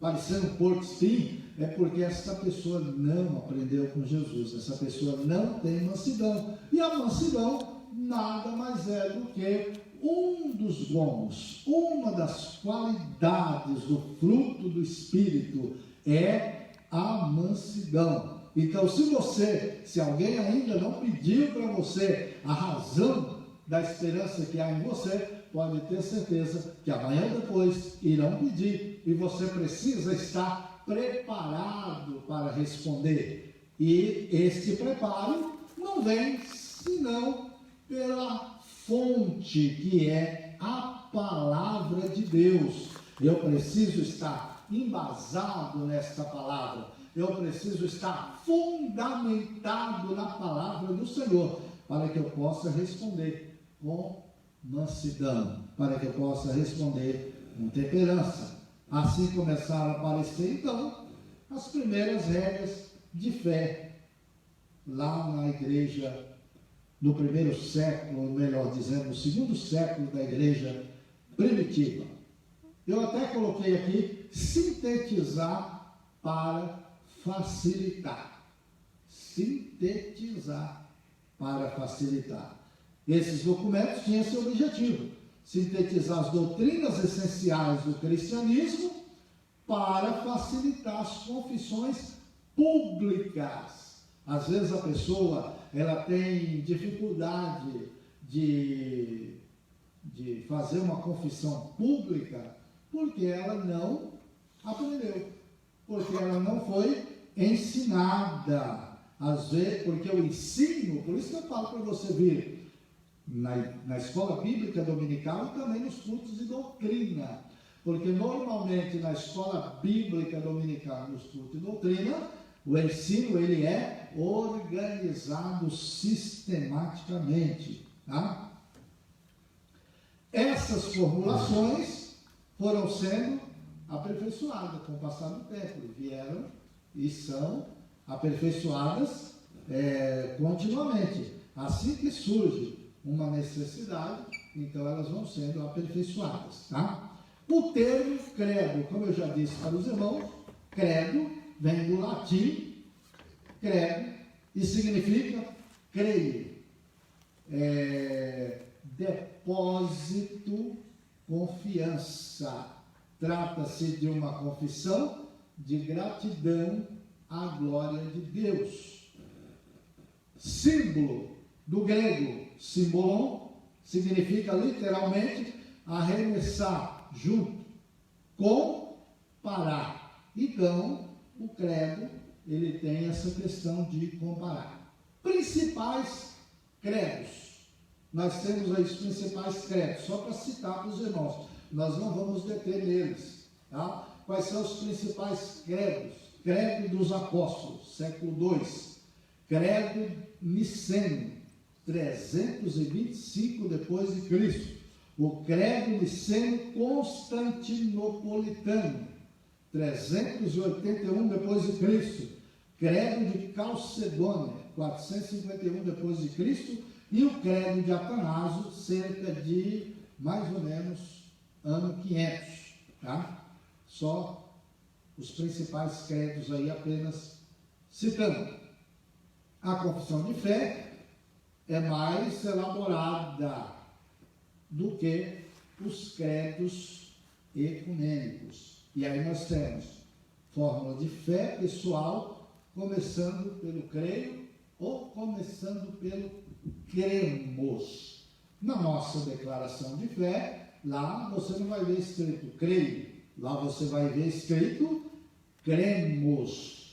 parecendo um porco-espinho, é porque essa pessoa não aprendeu com Jesus, essa pessoa não tem mansidão. E a mansidão nada mais é do que um dos dons, uma das qualidades do fruto do Espírito é a mansidão. Então, se alguém ainda não pediu para você a razão da esperança que há em você, pode ter certeza que amanhã depois irão pedir, e você precisa estar preparado para responder. E este preparo não vem senão pela fonte, que é a palavra de Deus. Eu preciso estar embasado nesta palavra, eu preciso estar fundamentado na palavra do Senhor, para que eu possa responder com mansidão, para que eu possa responder com temperança. Assim começaram a aparecer, então, as primeiras regras de fé, lá na igreja, no primeiro século, ou melhor dizendo, no segundo século da igreja primitiva. Eu até coloquei aqui, sintetizar para facilitar. Sintetizar para facilitar. Esses documentos tinham esse objetivo, sintetizar as doutrinas essenciais do cristianismo para facilitar as confissões públicas. Às vezes a pessoa ela tem dificuldade de fazer uma confissão pública porque ela não aprendeu, porque ela não foi ensinada. Às vezes, porque o ensino, por isso que eu falo para você vir na escola bíblica dominical e também nos cultos de doutrina, porque normalmente na escola bíblica dominical, nos cultos de doutrina, o ensino ele é organizado sistematicamente, tá? Essas formulações foram sendo aperfeiçoadas com o passar do tempo, vieram e são aperfeiçoadas continuamente. Assim que surge uma necessidade, então elas vão sendo aperfeiçoadas, tá? O termo credo, como eu já disse para os irmãos, credo vem do latim credo e significa creio, depósito, confiança. Trata-se de uma confissão de gratidão à glória de Deus. Símbolo do grego símbolon significa literalmente arremessar junto, comparar. Então, o credo ele tem essa questão de comparar. Principais credos. Nós temos aí os principais credos, só para citar para os irmãos. Nós não vamos deter neles, tá? Quais são os principais credos? Credo dos apóstolos, século II. Credo niceno, 325 depois de Cristo. O credo niceno constantinopolitano, 381 depois de Cristo. Credo de Calcedônia, 451 depois de Cristo, e o credo de Atanásio, cerca de mais ou menos ano 500, tá? Só os principais credos aí apenas citando. A confissão de fé é mais elaborada do que os credos ecumênicos. E aí nós temos fórmula de fé pessoal, começando pelo creio ou começando pelo cremos. Na nossa declaração de fé, lá você não vai ver escrito creio, lá você vai ver escrito cremos.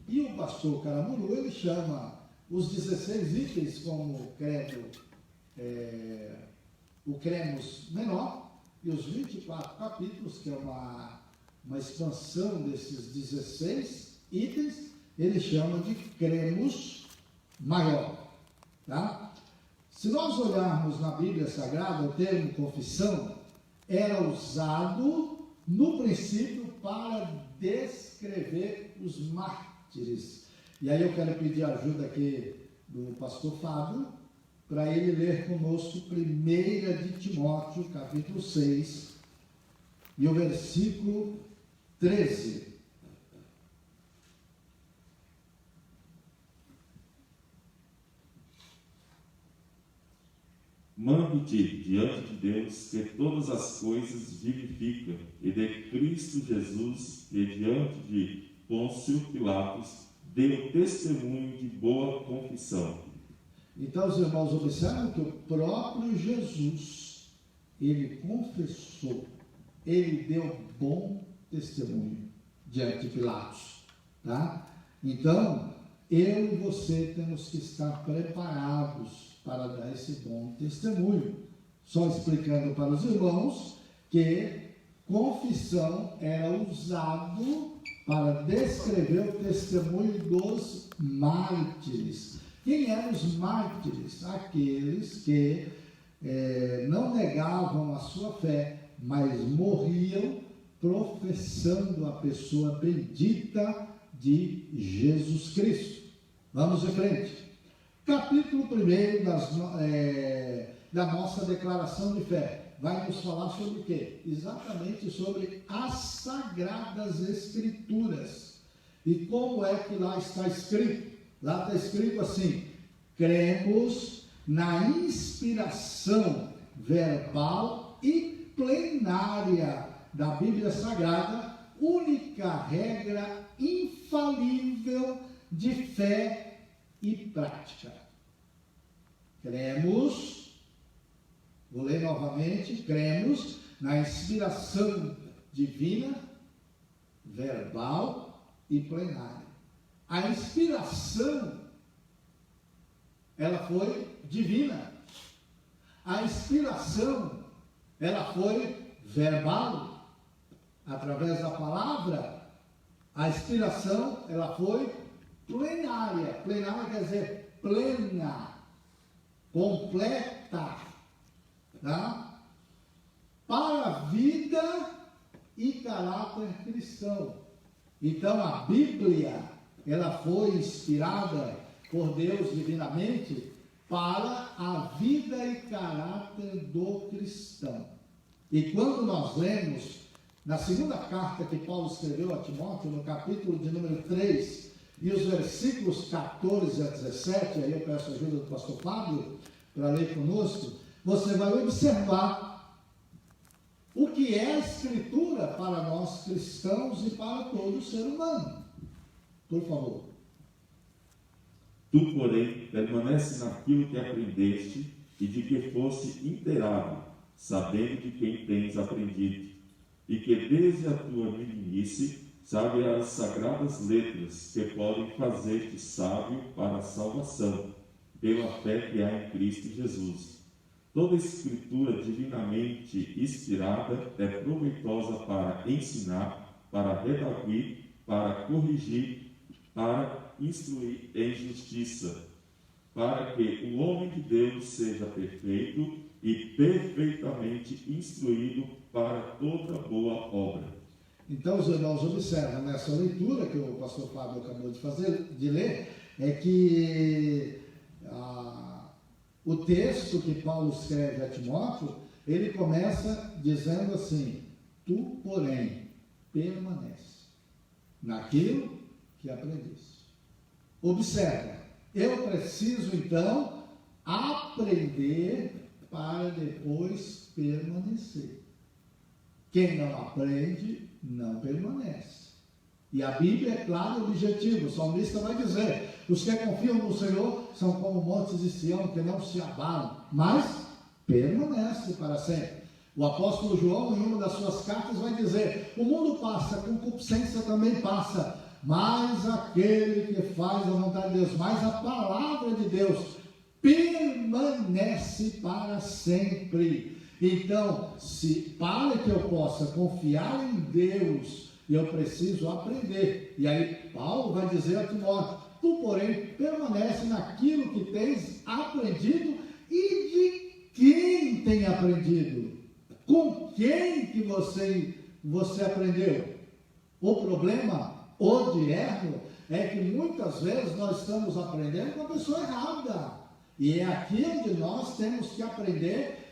E o pastor Caramuru, ele chama os 16 itens como credo, o cremos menor, e os 24 capítulos, que é uma expansão desses 16 itens, ele chama de cremos maior, tá? Se nós olharmos na Bíblia Sagrada, o termo confissão era usado no princípio para descrever os mártires. E aí eu quero pedir a ajuda aqui do pastor Fábio, para ele ler conosco 1 de Timóteo, capítulo 6, e o versículo 13. Mando-te diante de Deus que todas as coisas vivifica, e de Cristo Jesus, que diante de Pôncio Pilatos deu testemunho de boa confissão. Então os irmãos observam que o próprio Jesus, ele confessou, ele deu bom testemunho diante de Pilatos, tá? Então, eu e você temos que estar preparados para dar esse bom testemunho. Só explicando para os irmãos que confissão era usado para descrever o testemunho dos mártires. Quem eram os mártires? Aqueles que não negavam a sua fé, mas morriam professando a pessoa bendita de Jesus Cristo. Vamos em frente. Capítulo 1 da nossa declaração de fé vai nos falar sobre o quê? Exatamente sobre as Sagradas Escrituras. E como é que lá está escrito? Lá está escrito assim: cremos na inspiração verbal e plenária da Bíblia Sagrada, única regra infalível de fé e prática. Cremos, vou ler novamente, cremos na inspiração divina, verbal e plenária. A inspiração, ela foi divina. A inspiração, ela foi verbal, através da palavra. A inspiração, ela foi plenária. Plenária quer dizer plena, completa, tá? Para a vida e caráter cristão. Então a Bíblia, ela foi inspirada por Deus divinamente para a vida e caráter do cristão. E quando nós lemos na segunda carta que Paulo escreveu a Timóteo, no capítulo de número 3, e os versículos 14 a 17, aí eu peço a ajuda do pastor Fábio para ler conosco, você vai observar o que é a Escritura para nós cristãos e para todo ser humano. Por favor. Tu, porém, permanece naquilo que aprendeste e de que fosse inteirado, sabendo de quem tens aprendido, e que desde a tua meninice sabe as sagradas letras que podem fazer-te sábio para a salvação, pela fé que há em Cristo Jesus. Toda escritura divinamente inspirada é proveitosa para ensinar, para redarguir, para corrigir, para instruir em justiça, para que o homem de Deus seja perfeito e perfeitamente instruído para toda boa obra. Então, os irmãos observam nessa leitura que o pastor Fábio acabou de ler, é que o texto que Paulo escreve a Timóteo, ele começa dizendo assim: tu, porém, permanece naquilo que aprendeste. Observa, eu preciso então aprender para depois permanecer. Quem não aprende, não permanece. E a Bíblia é clara e objetiva. O salmista vai dizer: os que confiam no Senhor são como montes de Sião, que não se abalam, mas permanecem para sempre. O apóstolo João, em uma das suas cartas, vai dizer: o mundo passa, a concupiscência também passa, mas aquele que faz a vontade de Deus, mas a palavra de Deus permanece para sempre. Então, para que eu possa confiar em Deus, eu preciso aprender. E aí Paulo vai dizer a Timóteo: tu, porém, permanece naquilo que tens aprendido e de quem tem aprendido. Com quem que você aprendeu? O problema, odierno, é que muitas vezes nós estamos aprendendo com a pessoa errada. E é aqui onde nós temos que aprender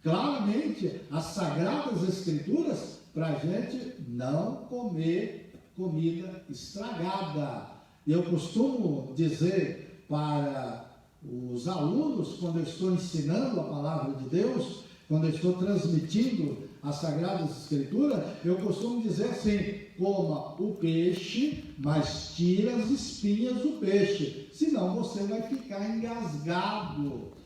claramente as Sagradas Escrituras, para a gente não comer comida estragada. Eu costumo dizer para os alunos, quando eu estou ensinando a palavra de Deus, quando eu estou transmitindo as Sagradas Escrituras, eu costumo dizer assim: coma o peixe, mas tira as espinhas do peixe, senão você vai ficar engasgado.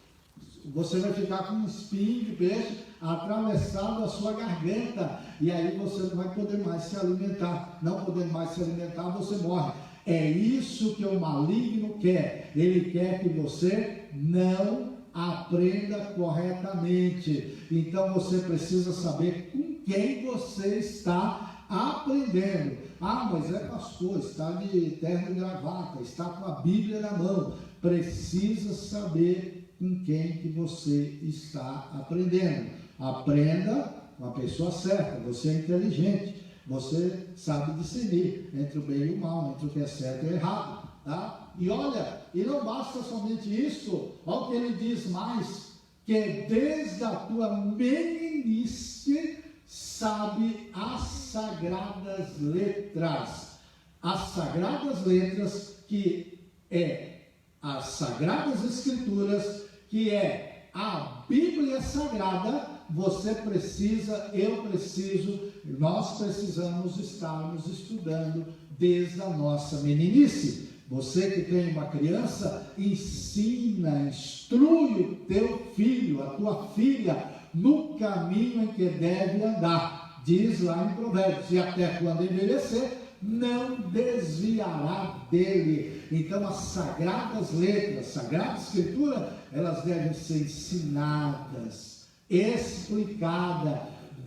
Você vai ficar com um espinho de peixe atravessado a sua garganta, e aí você não vai poder mais se alimentar. Não poder mais se alimentar, você morre. É isso que o maligno quer. Ele quer que você não aprenda corretamente. Então você precisa saber com quem você está aprendendo. Ah, mas é pastor, está de terno e gravata, está com a Bíblia na mão. Precisa saber com quem que você está aprendendo. Aprenda com a pessoa certa. Você é inteligente, você sabe discernir entre o bem e o mal, entre o que é certo e o errado, tá? E olha, e não basta somente isso, olha o que ele diz mais, que desde a tua meninice sabe as sagradas letras. As sagradas letras, que é as sagradas escrituras, que é a Bíblia Sagrada. Você precisa, eu preciso, nós precisamos estarmos estudando desde a nossa meninice. Você que tem uma criança, ensina, instrui o teu filho, a tua filha, no caminho em que deve andar. Diz lá em Provérbios, e até quando envelhecer, não desviará dele. Então as sagradas letras, sagrada escritura, elas devem ser ensinadas, explicadas,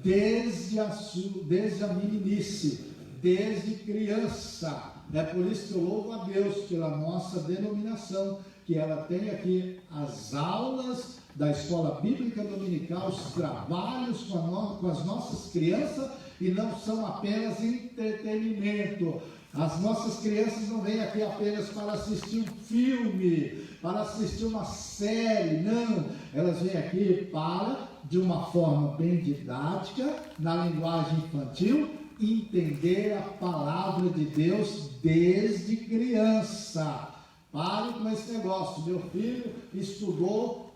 desde a meninice, desde criança. É por isso que eu louvo a Deus pela nossa denominação, que ela tem aqui as aulas da escola bíblica dominical, os trabalhos com as nossas crianças, e não são apenas entretenimento. As nossas crianças não vêm aqui apenas para assistir um filme, para assistir uma série, não. Elas vêm aqui para, de uma forma bem didática, na linguagem infantil, entender a palavra de Deus desde criança. Pare com esse negócio. Meu filho estudou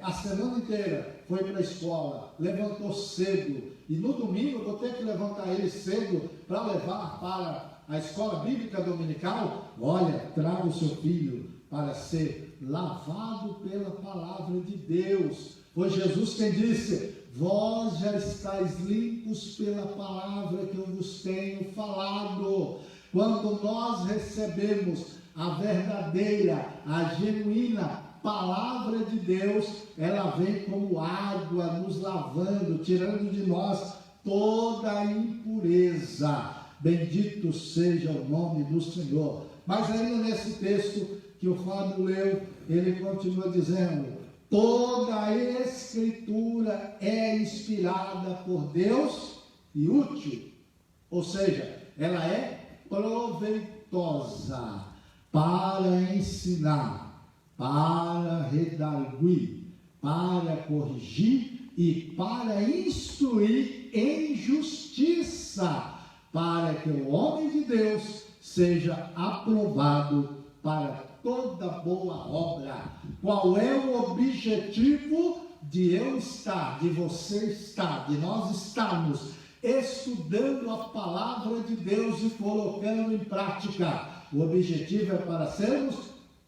a semana inteira, foi para a escola, levantou cedo, e no domingo eu vou ter que levantar ele cedo para levar para a escola bíblica dominical. Olha, traga o seu filho para ser lavado pela palavra de Deus. Foi Jesus quem disse: vós já estáis limpos pela palavra que eu vos tenho falado. Quando nós recebemos a verdadeira, a genuína palavra de Deus, ela vem como água nos lavando, tirando de nós toda a impureza. Bendito seja o nome do Senhor. Mas ainda nesse texto que o Fábio leu, ele continua dizendo: toda a escritura é inspirada por Deus e útil, ou seja, ela é proveitosa para ensinar, para redarguir, para corrigir e para instruir em justiça, para que o homem de Deus seja aprovado para toda boa obra. Qual é o objetivo de eu estar, de você estar, de nós estarmos estudando a palavra de Deus e colocando em prática? O objetivo é para sermos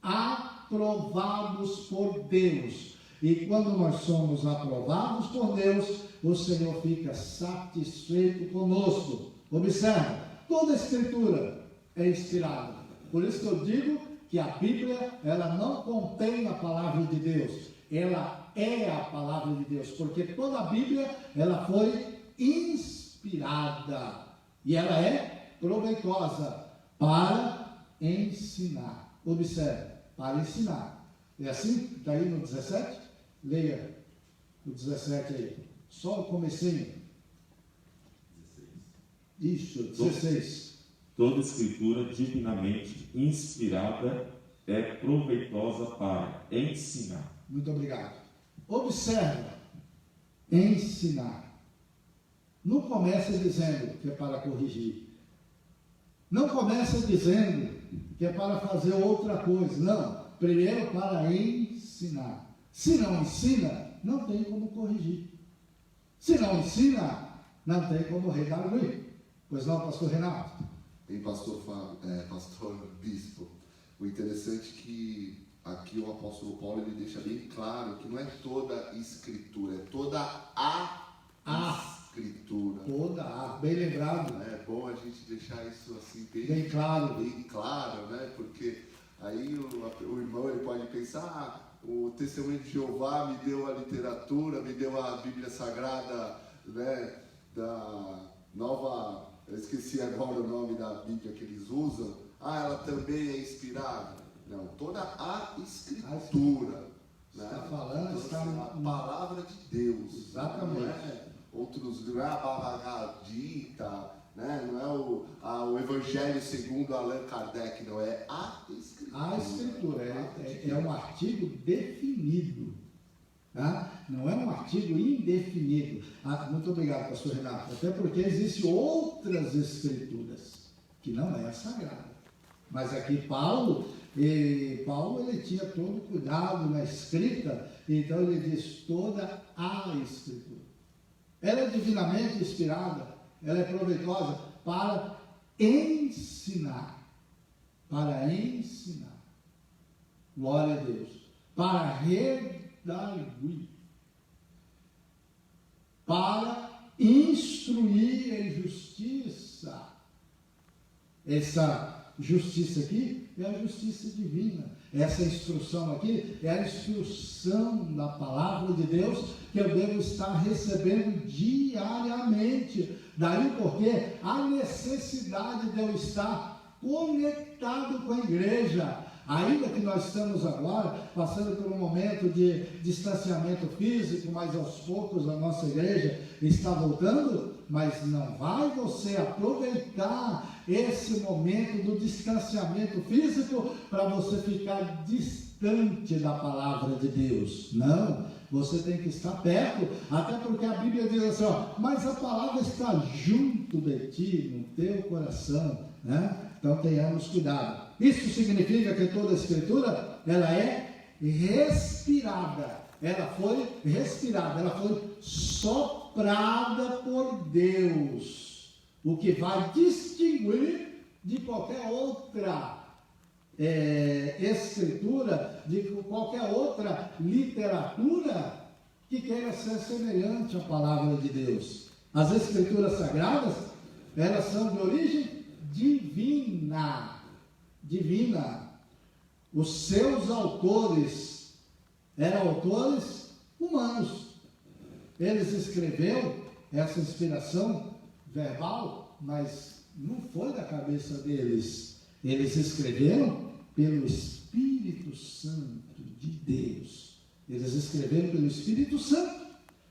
aprovados por Deus. E quando nós somos aprovados por Deus, o Senhor fica satisfeito conosco. Observe, toda a escritura é inspirada. Por isso que eu digo que a Bíblia, ela não contém a palavra de Deus, ela é a palavra de Deus, porque toda a Bíblia, ela foi inspirada, e ela é proveitosa para ensinar. Observe, para ensinar. É assim? Está aí no 17? Leia o 17 aí, só o comecinho. 16. Isso, 16. Toda escritura divinamente inspirada é proveitosa para ensinar. Muito obrigado. Observa, ensinar. Não começa dizendo que é para corrigir. Não começa dizendo que é para fazer outra coisa. Não, primeiro para ensinar. Se não ensina, não tem como corrigir. Se não ensina, não tem como redarguir. Pois não, pastor Renato? Em pastor Bispo, o interessante é que aqui o apóstolo Paulo ele deixa bem claro que não é toda escritura, é toda a escritura. Toda a, bem lembrado. É bom a gente deixar isso assim bem claro, né? Porque aí o irmão ele pode pensar: o Testemunho de Jeová me deu a literatura, me deu a Bíblia Sagrada, né? Da nova, eu esqueci agora o nome da Bíblia que eles usam. Ela também é inspirada. Não, toda a escritura. Né? Está falando, então, está assim, a palavra de Deus. Exatamente. Não é outros, não é a Bhagavad Gita, né? Não é o Evangelho segundo Allan Kardec, não, é a Escritura. A Escritura é um artigo definido, tá? Não é um artigo indefinido. Muito obrigado, pastor Renato, até porque existem outras Escrituras, que não é a Sagrada. Mas aqui Paulo ele tinha todo o cuidado na escrita, então ele diz toda a Escritura. Ela é divinamente inspirada, ela é proveitosa para ensinar. Para ensinar. Glória a Deus. Para redarguir. Para instruir em justiça. Essa justiça aqui é a justiça divina. Essa instrução aqui é a instrução da palavra de Deus que eu devo estar recebendo diariamente. Daí porque a necessidade de eu estar conectado com a igreja. Ainda que nós estamos agora passando por um momento de distanciamento físico, mas aos poucos a nossa igreja está voltando, mas não vai você aproveitar esse momento do distanciamento físico para você ficar distante da palavra de Deus. Não, você tem que estar perto, até porque a Bíblia diz assim, mas a palavra está junto de ti, no teu coração, né? Então tenhamos cuidado. Isso significa que toda a Escritura, ela é respirada. Ela foi respirada, ela foi soprada por Deus. O que vai distinguir de qualquer outra escritura, de qualquer outra literatura que queira ser semelhante à palavra de Deus. As Escrituras Sagradas, elas são de origem divina. Os seus autores eram autores humanos. Eles escreveram essa inspiração verbal, mas não foi da cabeça deles. Eles escreveram pelo Espírito Santo de Deus. Eles escreveram pelo Espírito Santo.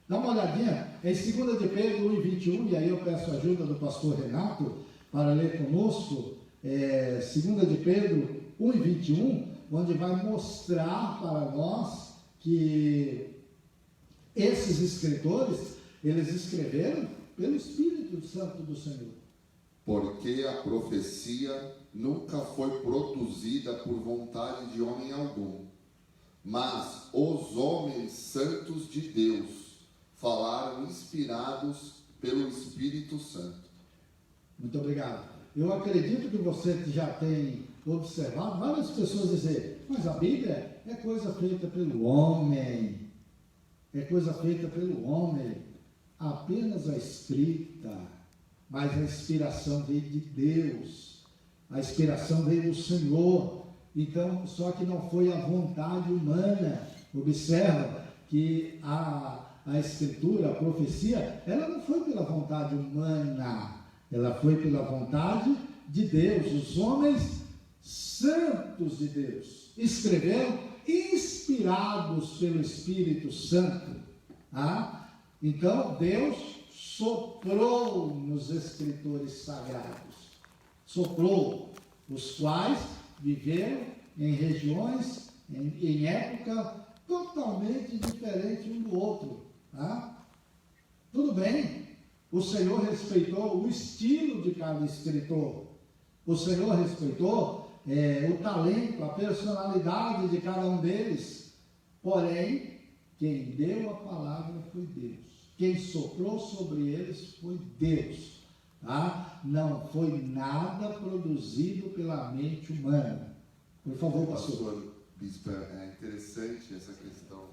Dá uma olhadinha em 2 de Pedro 1:21, e aí eu peço a ajuda do pastor Renato para ler conosco. 2 de Pedro 1:21, onde vai mostrar para nós que esses escritores, eles escreveram pelo Espírito Santo do Senhor. Porque a profecia nunca foi produzida por vontade de homem algum, mas os homens santos de Deus falaram inspirados pelo Espírito Santo. Muito obrigado. Eu acredito que você já tem observado várias pessoas dizer, mas a Bíblia é coisa feita pelo homem. É coisa feita pelo homem. Apenas a escrita, mas a inspiração veio de Deus. A inspiração veio do Senhor. Então, só que não foi a vontade humana. Observa que a escritura, a profecia, ela não foi pela vontade humana. Ela foi pela vontade de Deus. Os homens santos de Deus escreveram inspirados pelo Espírito Santo. Então Deus soprou nos escritores sagrados. Soprou, os quais viveram em regiões, em época totalmente diferente um do outro. Tudo bem. O Senhor respeitou o estilo de cada escritor. O Senhor respeitou o talento, a personalidade de cada um deles. Porém, quem deu a palavra foi Deus. Quem soprou sobre eles foi Deus. Não foi nada produzido pela mente humana. Por favor, pastor. Bispo, é interessante essa questão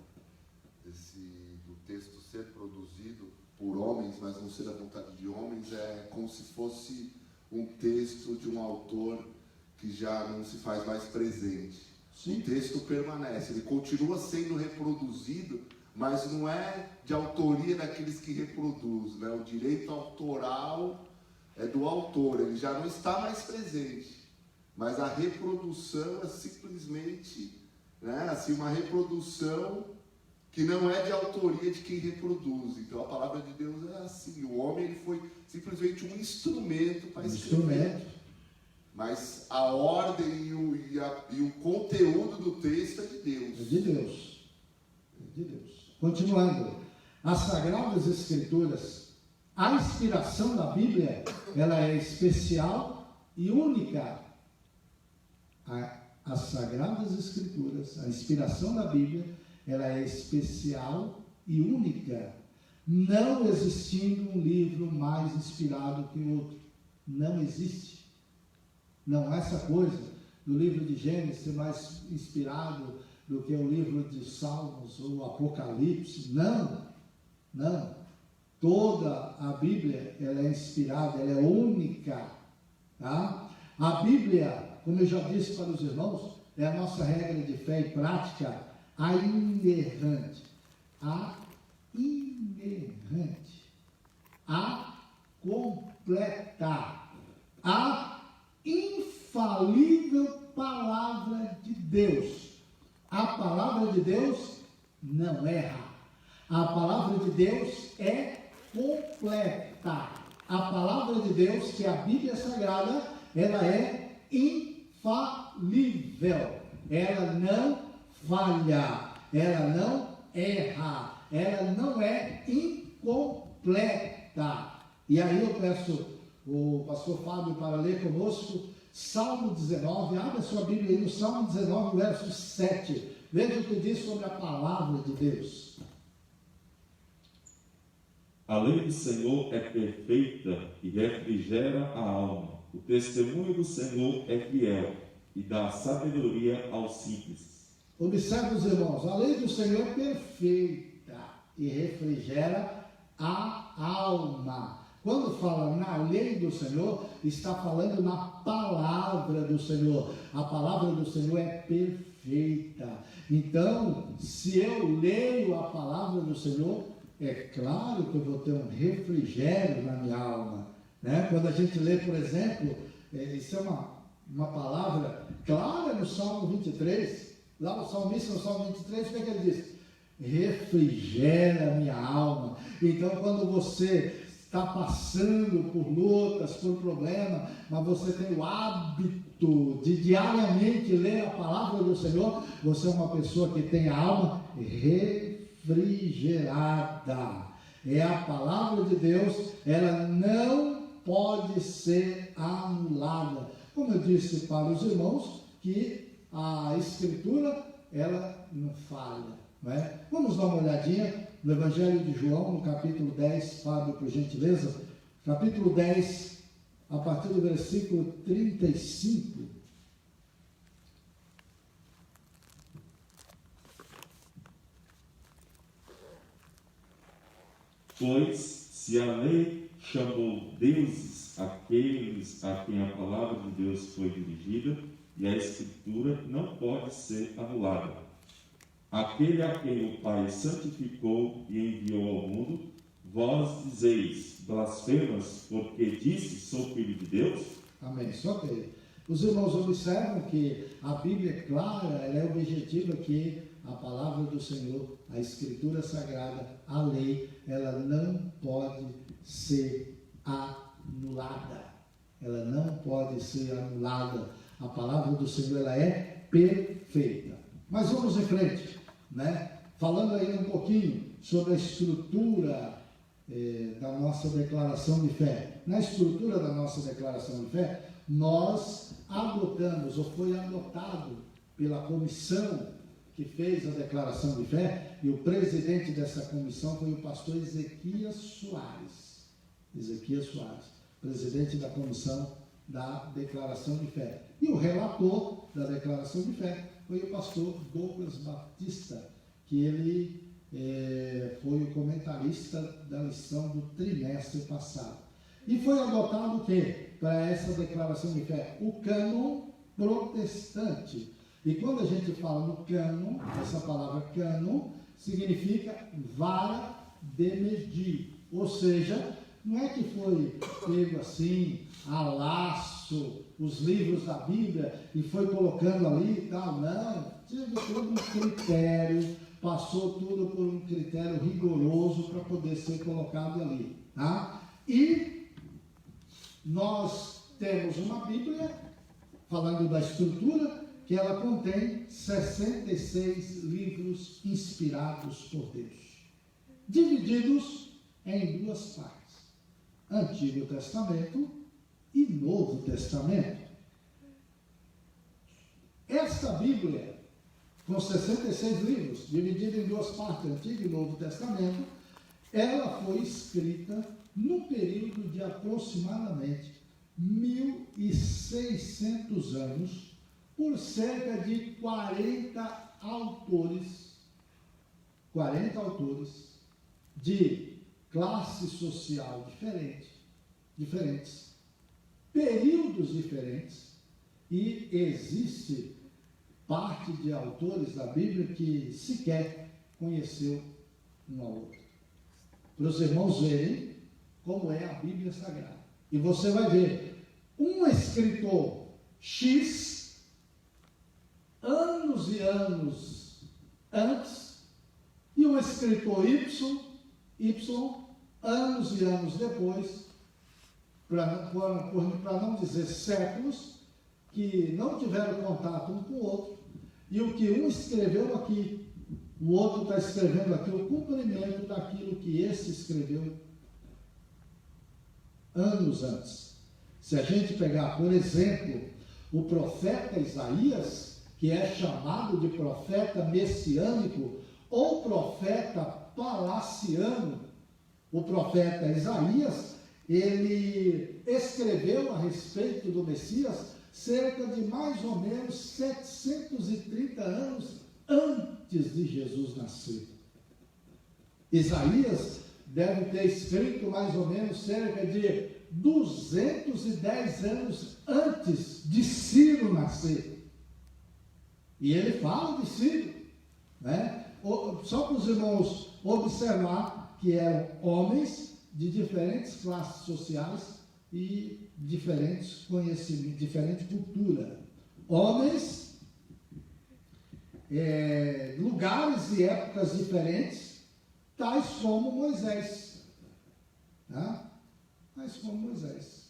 do texto ser produzido por homens, mas não ser da vontade de homens, é como se fosse um texto de um autor que já não se faz mais presente. Sim. O texto permanece, ele continua sendo reproduzido, mas não é de autoria daqueles que reproduzem, né? O direito autoral é do autor, ele já não está mais presente, mas a reprodução é simplesmente né? Assim, uma reprodução que não é de autoria de quem reproduz. Então a palavra de Deus é assim, o homem ele foi simplesmente um instrumento para escrever. Mas a ordem e o conteúdo do texto é de Deus. É de Deus. É de Deus. Continuando, as Sagradas Escrituras, a inspiração da Bíblia, ela é especial e única. As Sagradas Escrituras, a inspiração da Bíblia, ela é especial e única, não existindo um livro mais inspirado que o outro. Não existe. Não, essa coisa do livro de Gênesis ser mais inspirado do que o livro de Salmos ou Apocalipse. Não, não. Toda a Bíblia, ela é inspirada, ela é única. Tá? A Bíblia, como eu já disse para os irmãos, é a nossa regra de fé e prática, a inerrante, a completa, a infalível palavra de Deus. A palavra de Deus não erra. A palavra de Deus é completa. A palavra de Deus, que é a Bíblia Sagrada, ela é infalível. Ela não falha. Ela não erra. Ela não é incompleta. E aí eu peço o pastor Fábio para ler conosco Salmo 19. Abra sua Bíblia aí no Salmo 19, verso 7. Veja o que diz sobre a palavra de Deus. A lei do Senhor é perfeita e refrigera a alma. O testemunho do Senhor é fiel e dá sabedoria aos simples. Observe, os irmãos, a lei do Senhor é perfeita e refrigera a alma. Quando fala na lei do Senhor, está falando na palavra do Senhor. A palavra do Senhor é perfeita. Então, se eu leio a palavra do Senhor, é claro que eu vou ter um refrigério na minha alma. Né? Quando a gente lê, por exemplo, isso é uma palavra clara no Salmo 23. Lá o salmista, no Salmo 23, o que é que ele diz? Refrigera a minha alma. Então, quando você está passando por lutas, por problemas, mas você tem o hábito de diariamente ler a palavra do Senhor, você é uma pessoa que tem a alma refrigerada. É a palavra de Deus, ela não pode ser anulada. Como eu disse para os irmãos, que a Escritura, ela não falha. Não é? Vamos dar uma olhadinha no Evangelho de João, no capítulo 10, Fábio, por gentileza. Capítulo 10, a partir do versículo 35. Pois, se a lei chamou deuses aqueles a quem a palavra de Deus foi dirigida, e a Escritura não pode ser anulada. Aquele a quem o Pai santificou e enviou ao mundo, vós dizeis, blasfemas, porque disse, sou filho de Deus? Amém. Só que os irmãos observam que a Bíblia é clara, ela é objetiva, que a palavra do Senhor, a Escritura Sagrada, a lei, ela não pode ser anulada. Ela não pode ser anulada. A palavra do Senhor, ela é perfeita. Mas vamos em frente, né? Falando aí um pouquinho sobre a estrutura da nossa declaração de fé. Na estrutura da nossa declaração de fé, nós adotamos, ou foi adotado pela comissão que fez a declaração de fé, e o presidente dessa comissão foi o pastor Ezequias Soares. Ezequias Soares, presidente da comissão da declaração de fé. E o relator da declaração de fé foi o pastor Douglas Batista, que ele foi o comentarista da lição do trimestre passado. E foi adotado o quê? Para essa declaração de fé? O cânon protestante. E quando a gente fala no cânon, essa palavra cânon significa vara de medir. Ou seja, não é que foi pego assim, a laço, os livros da Bíblia e foi colocando ali e tal, não. Teve todo um critério, passou tudo por um critério rigoroso para poder ser colocado ali. Tá? E nós temos uma Bíblia, falando da estrutura, que ela contém 66 livros inspirados por Deus, divididos em duas partes: Antigo Testamento e Novo Testamento. Esta Bíblia, com 66 livros, dividida em duas partes, Antigo e Novo Testamento, ela foi escrita no período de aproximadamente 1.600 anos, por cerca de 40 autores de classe social diferentes, períodos diferentes, e existe parte de autores da Bíblia que sequer conheceu um ao outro. Para os irmãos verem como é a Bíblia Sagrada. E você vai ver um escritor X, anos e anos antes, e um escritor Y, anos e anos depois, para não dizer séculos, que não tiveram contato um com o outro, e o que um escreveu aqui, o outro está escrevendo aqui o cumprimento daquilo que esse escreveu anos antes. Se a gente pegar, por exemplo, o profeta Isaías, que é chamado de profeta messiânico ou profeta palaciano, o profeta Isaías, ele escreveu a respeito do Messias cerca de mais ou menos 730 anos antes de Jesus nascer. Isaías deve ter escrito mais ou menos cerca de 210 anos antes de Ciro nascer. E ele fala de Ciro, né? Só para os irmãos observar que eram homens de diferentes classes sociais e diferentes conhecimentos, diferente cultura. Homens, lugares e épocas diferentes, tais como Moisés. Tá? Tais como Moisés.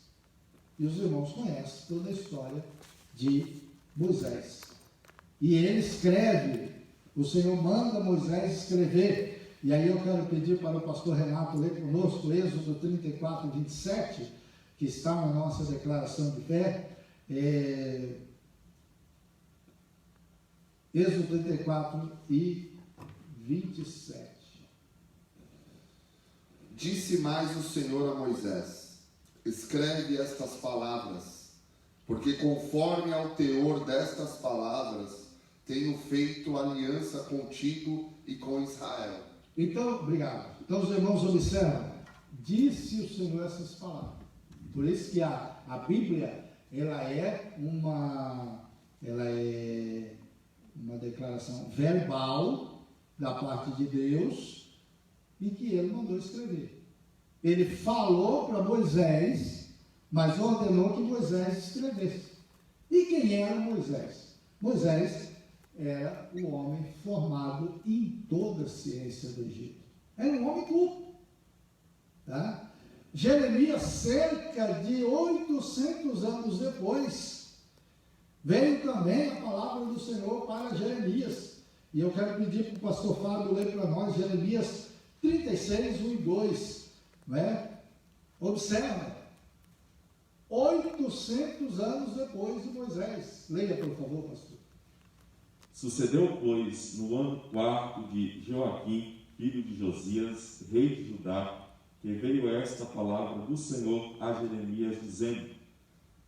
E os irmãos conhecem toda a história de Moisés. E ele escreve, o Senhor manda Moisés escrever. E aí eu quero pedir para o pastor Renato ler conosco Êxodo 34, 27, que está na nossa declaração de fé. Êxodo 34 e 27. Disse mais o Senhor a Moisés: escreve estas palavras, porque conforme ao teor destas palavras, tenho feito aliança contigo e com Israel. Então, obrigado. Então os irmãos observam, disse o Senhor essas palavras. Por isso que a Bíblia, ela é uma declaração verbal da parte de Deus e que ele mandou escrever. Ele falou para Moisés, mas ordenou que Moisés escrevesse. E quem era Moisés? Moisés era o homem formado em toda a ciência do Egito. Era um homem culto. Tá? Jeremias, cerca de 800 anos depois, veio também a palavra do Senhor para Jeremias. E eu quero pedir para o pastor Fábio ler para nós Jeremias 36, 1 e 2. Não é? Observa. 800 anos depois de Moisés. Leia, por favor, pastor. Sucedeu, pois, no ano 4 de Joaquim, filho de Josias, rei de Judá, que veio esta palavra do Senhor a Jeremias, dizendo: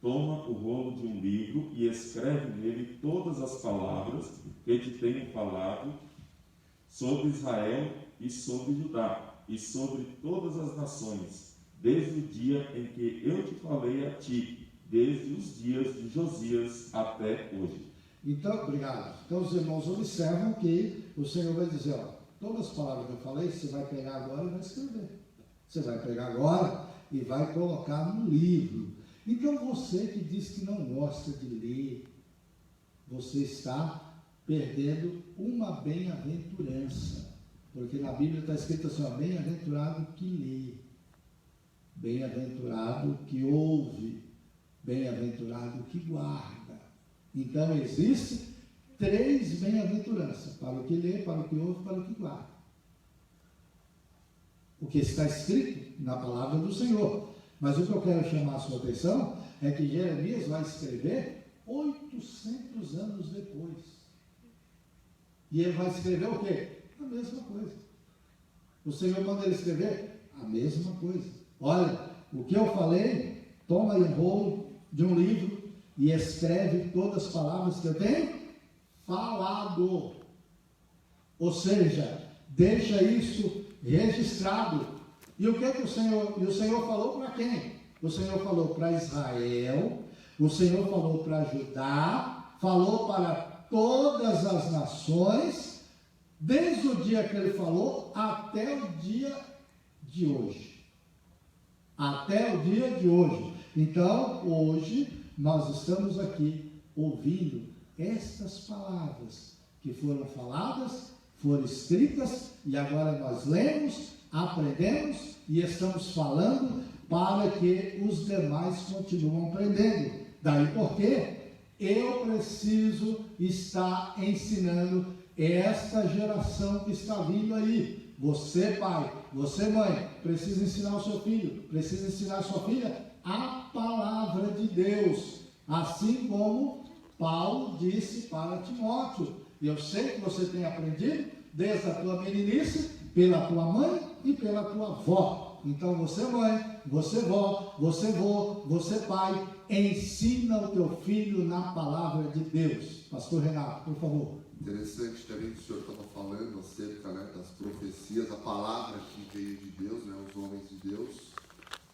toma o rolo de um livro e escreve nele todas as palavras que te tenho falado sobre Israel e sobre Judá, e sobre todas as nações, desde o dia em que eu te falei a ti, desde os dias de Josias até hoje. Então, obrigado. Então os irmãos observam que o Senhor vai dizer, ó, todas as palavras que eu falei, você vai pegar agora e vai escrever. Você vai pegar agora e vai colocar no livro. Então você que diz que não gosta de ler, você está perdendo uma bem-aventurança, porque na Bíblia está escrito assim, ó, bem-aventurado que lê, bem-aventurado que ouve, bem-aventurado que guarda. Então existe 3 bem-aventuranças, para o que lê, para o que ouve, para o que guarda. O que está escrito na palavra do Senhor. Mas o que eu quero chamar a sua atenção é que Jeremias vai escrever 800 anos depois. E ele vai escrever o quê? A mesma coisa. O Senhor manda ele escrever a mesma coisa. Olha, o que eu falei, toma aí um rolo de um livro e escreve todas as palavras que eu tenho falado. Ou seja, deixa isso registrado. E o que o Senhor falou para quem? O Senhor falou para Israel, o Senhor falou para Judá, falou para todas as nações, desde o dia que ele falou até o dia de hoje. Até o dia de hoje. Então, hoje, nós estamos aqui ouvindo estas palavras que foram faladas, foram escritas, e agora nós lemos, aprendemos e estamos falando para que os demais continuem aprendendo. Daí porque eu preciso estar ensinando esta geração que está vindo aí. Você, pai, você, mãe, precisa ensinar o seu filho, precisa ensinar a sua filha a palavra de Deus, assim como Paulo disse para Timóteo. Eu sei que você tem aprendido desde a tua meninice, pela tua mãe e pela tua avó. Então você, mãe, você vó, você vô, você pai, ensina o teu filho na palavra de Deus. Pastor Renato, por favor. Interessante também que o senhor estava falando acerca, né, das profecias, a palavra que veio de Deus, né, os homens de Deus.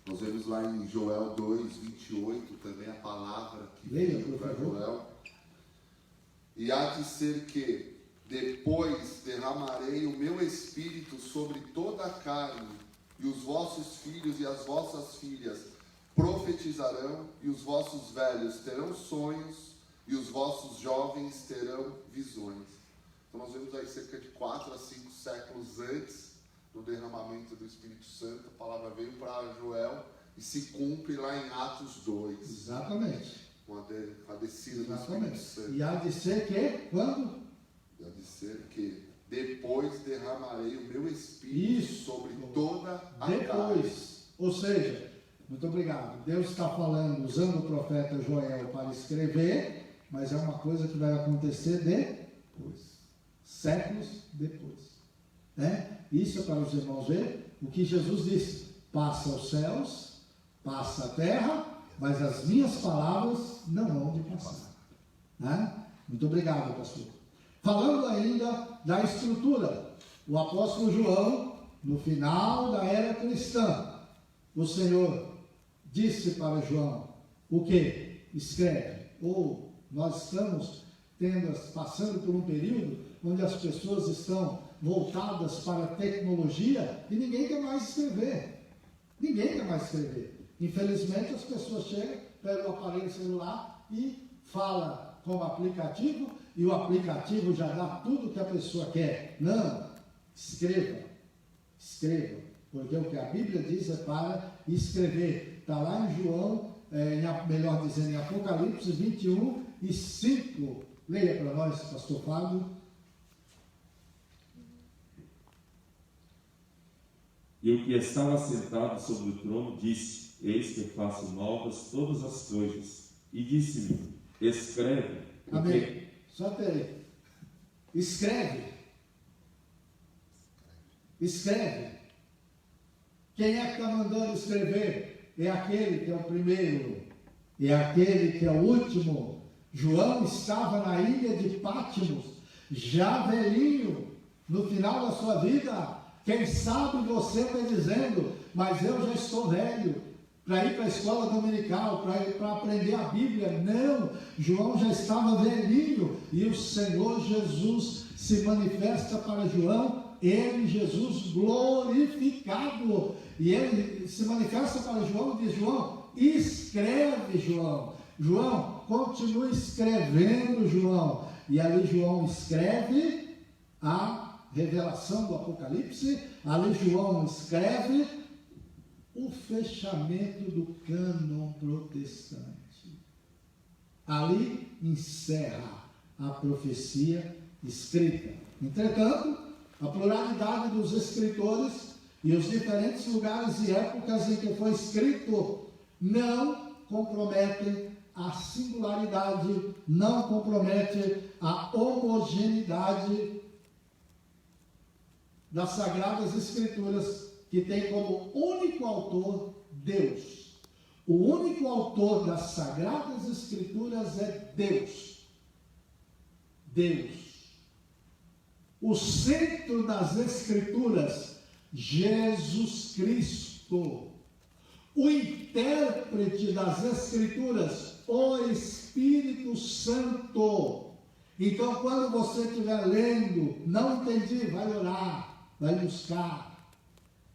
Nós vemos lá em Joel 2, 28, também a palavra que veio para Joel. E há de ser que depois derramarei o meu espírito sobre toda a carne, e os vossos filhos e as vossas filhas profetizarão, e os vossos velhos terão sonhos, e os vossos jovens terão visões. Então nós vemos aí cerca de 4 a 5 séculos antes do derramamento do Espírito Santo, a palavra veio para Joel e se cumpre lá em Atos 2. Exatamente. Com a descida do Exatamente. Espírito Santo. E há de ser que, quando? E há de ser que depois derramarei o meu Espírito sobre toda a carne. Depois. Ou seja, muito obrigado. Deus está falando, usando o profeta Joel para escrever, mas é uma coisa que vai acontecer depois. Séculos depois. Né? Isso é para os irmãos ver o que Jesus disse. Passa os céus, passa a terra, mas as minhas palavras não vão de passar. Né? Muito obrigado, pastor. Falando ainda da estrutura, o apóstolo João, no final da era cristã, o Senhor disse para João, o que? Escreve. Ou nós estamos passando por um período onde as pessoas estão voltadas para a tecnologia e ninguém quer mais escrever. Ninguém quer mais escrever. Infelizmente as pessoas chegam, pegam o aparelho celular e falam como aplicativo, e o aplicativo já dá tudo que a pessoa quer. Não, escreva, porque o que a Bíblia diz é para escrever. Está lá em João, melhor dizendo, em Apocalipse 21 e 5. Leia para nós, pastor Fábio. E o que estava sentado sobre o trono disse, eis que faço novas todas as coisas. E disse-me, escreve. Amém. Só até aí. Escreve. Quem é que está mandando escrever? É aquele que é o primeiro. É aquele que é o último. João estava na ilha de Patmos, já velhinho, no final da sua vida. Quem sabe você está dizendo, mas eu já estou velho para ir para a escola dominical, para aprender a Bíblia. Não, João já estava velhinho e o Senhor Jesus se manifesta para João ele, Jesus, glorificado. E ele se manifesta para João e diz: João, escreve, João. João, continue escrevendo, João. E ali João escreve a revelação do Apocalipse. Ali João escreve o fechamento do cânon protestante. Ali encerra a profecia escrita. Entretanto, a pluralidade dos escritores e os diferentes lugares e épocas em que foi escrito não comprometem a singularidade, não compromete a homogeneidade das Sagradas Escrituras, que tem como único autor Deus. O único autor das Sagradas Escrituras é Deus. Deus. O centro das Escrituras, Jesus Cristo. O intérprete das Escrituras, o Espírito Santo. Então, quando você estiver lendo, não entendi, vai orar, vai buscar.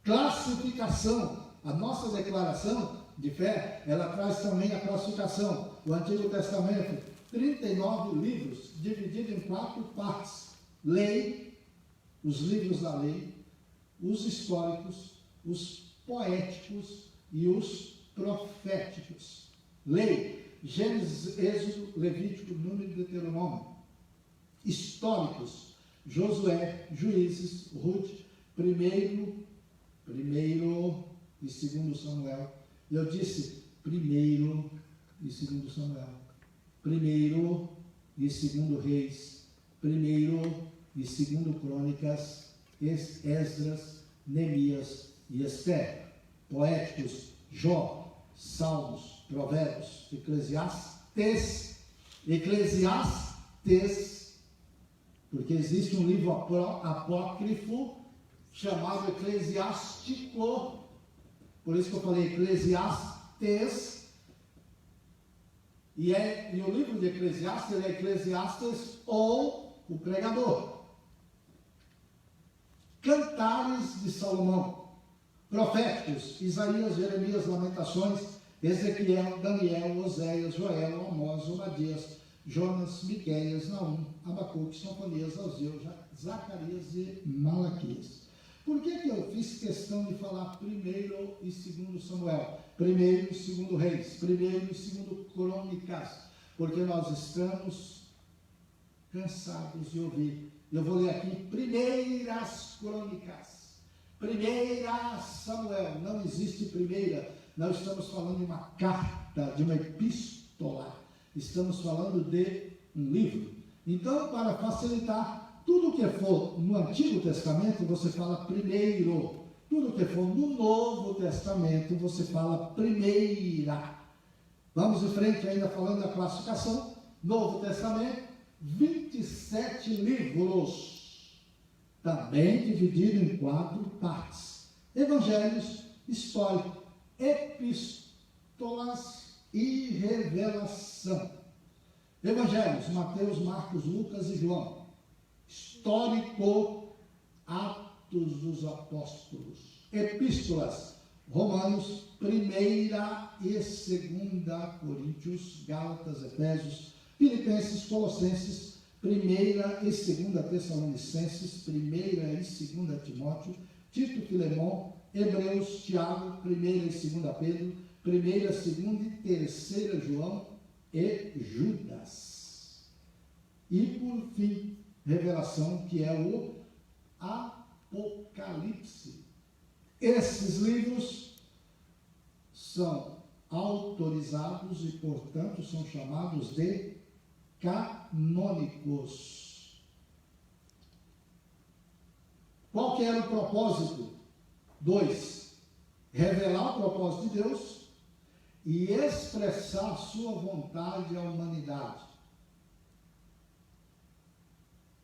Classificação. A nossa declaração de fé, ela traz também a classificação. O Antigo Testamento, 39 livros, dividido em 4 partes. Lei, os livros da lei, os históricos, os poéticos e os proféticos. Lei, Gênesis, Êxodo, Levítico, Número e Deuteronômio. Históricos, Josué, Juízes, Ruth, primeiro e segundo Samuel. Eu disse primeiro e segundo Samuel, primeiro e segundo Reis, primeiro e segundo Crônicas, Esdras, Neemias e Esther. Poéticos, Jó, Salmos, Provérbios, Eclesiastes, porque existe um livro apócrifo chamado Eclesiástico, por isso que eu falei Eclesiastes, e o livro de Eclesiastes, ele é Eclesiastes ou o pregador. Cantares de Salomão, proféticos, Isaías, Jeremias, Lamentações, Ezequiel, Daniel, Oséias, Joel, Amós, Obadias, Jonas, Miqueias, Naum, Abacuque, Sofonias, Alzeu, Zacarias e Malaquias. Por que eu fiz questão de falar primeiro e segundo Samuel, primeiro e segundo Reis, primeiro e segundo Crônicas? Porque nós estamos cansados de ouvir. Eu vou ler aqui primeiras Crônicas, primeira Samuel. Não existe primeira. Nós estamos falando de uma carta, de uma epístola. Estamos falando de um livro. Então, para facilitar, tudo que for no Antigo Testamento, você fala primeiro. Tudo que for no Novo Testamento, você fala primeira. Vamos em frente ainda falando da classificação. Novo Testamento, 27 livros. Também dividido em 4 partes. Evangelhos, história, epístolas e revelação. Evangelhos, Mateus, Marcos, Lucas e João. Histórico, Atos dos Apóstolos. Epístolas, Romanos, 1ª e 2ª Coríntios, Gálatas, Efésios, Filipenses, Colossenses, 1ª e 2ª Tessalonicenses, 1ª e 2ª Timóteo, Tito, Filemão, Hebreus, Tiago, 1ª e 2ª Pedro, 1ª, 2ª e 3ª João e Judas. E por fim, revelação, que é o Apocalipse. Esses livros são autorizados e, portanto, são chamados de canônicos. Qual que era o propósito? 2. Revelar o propósito de Deus e expressar a sua vontade à humanidade.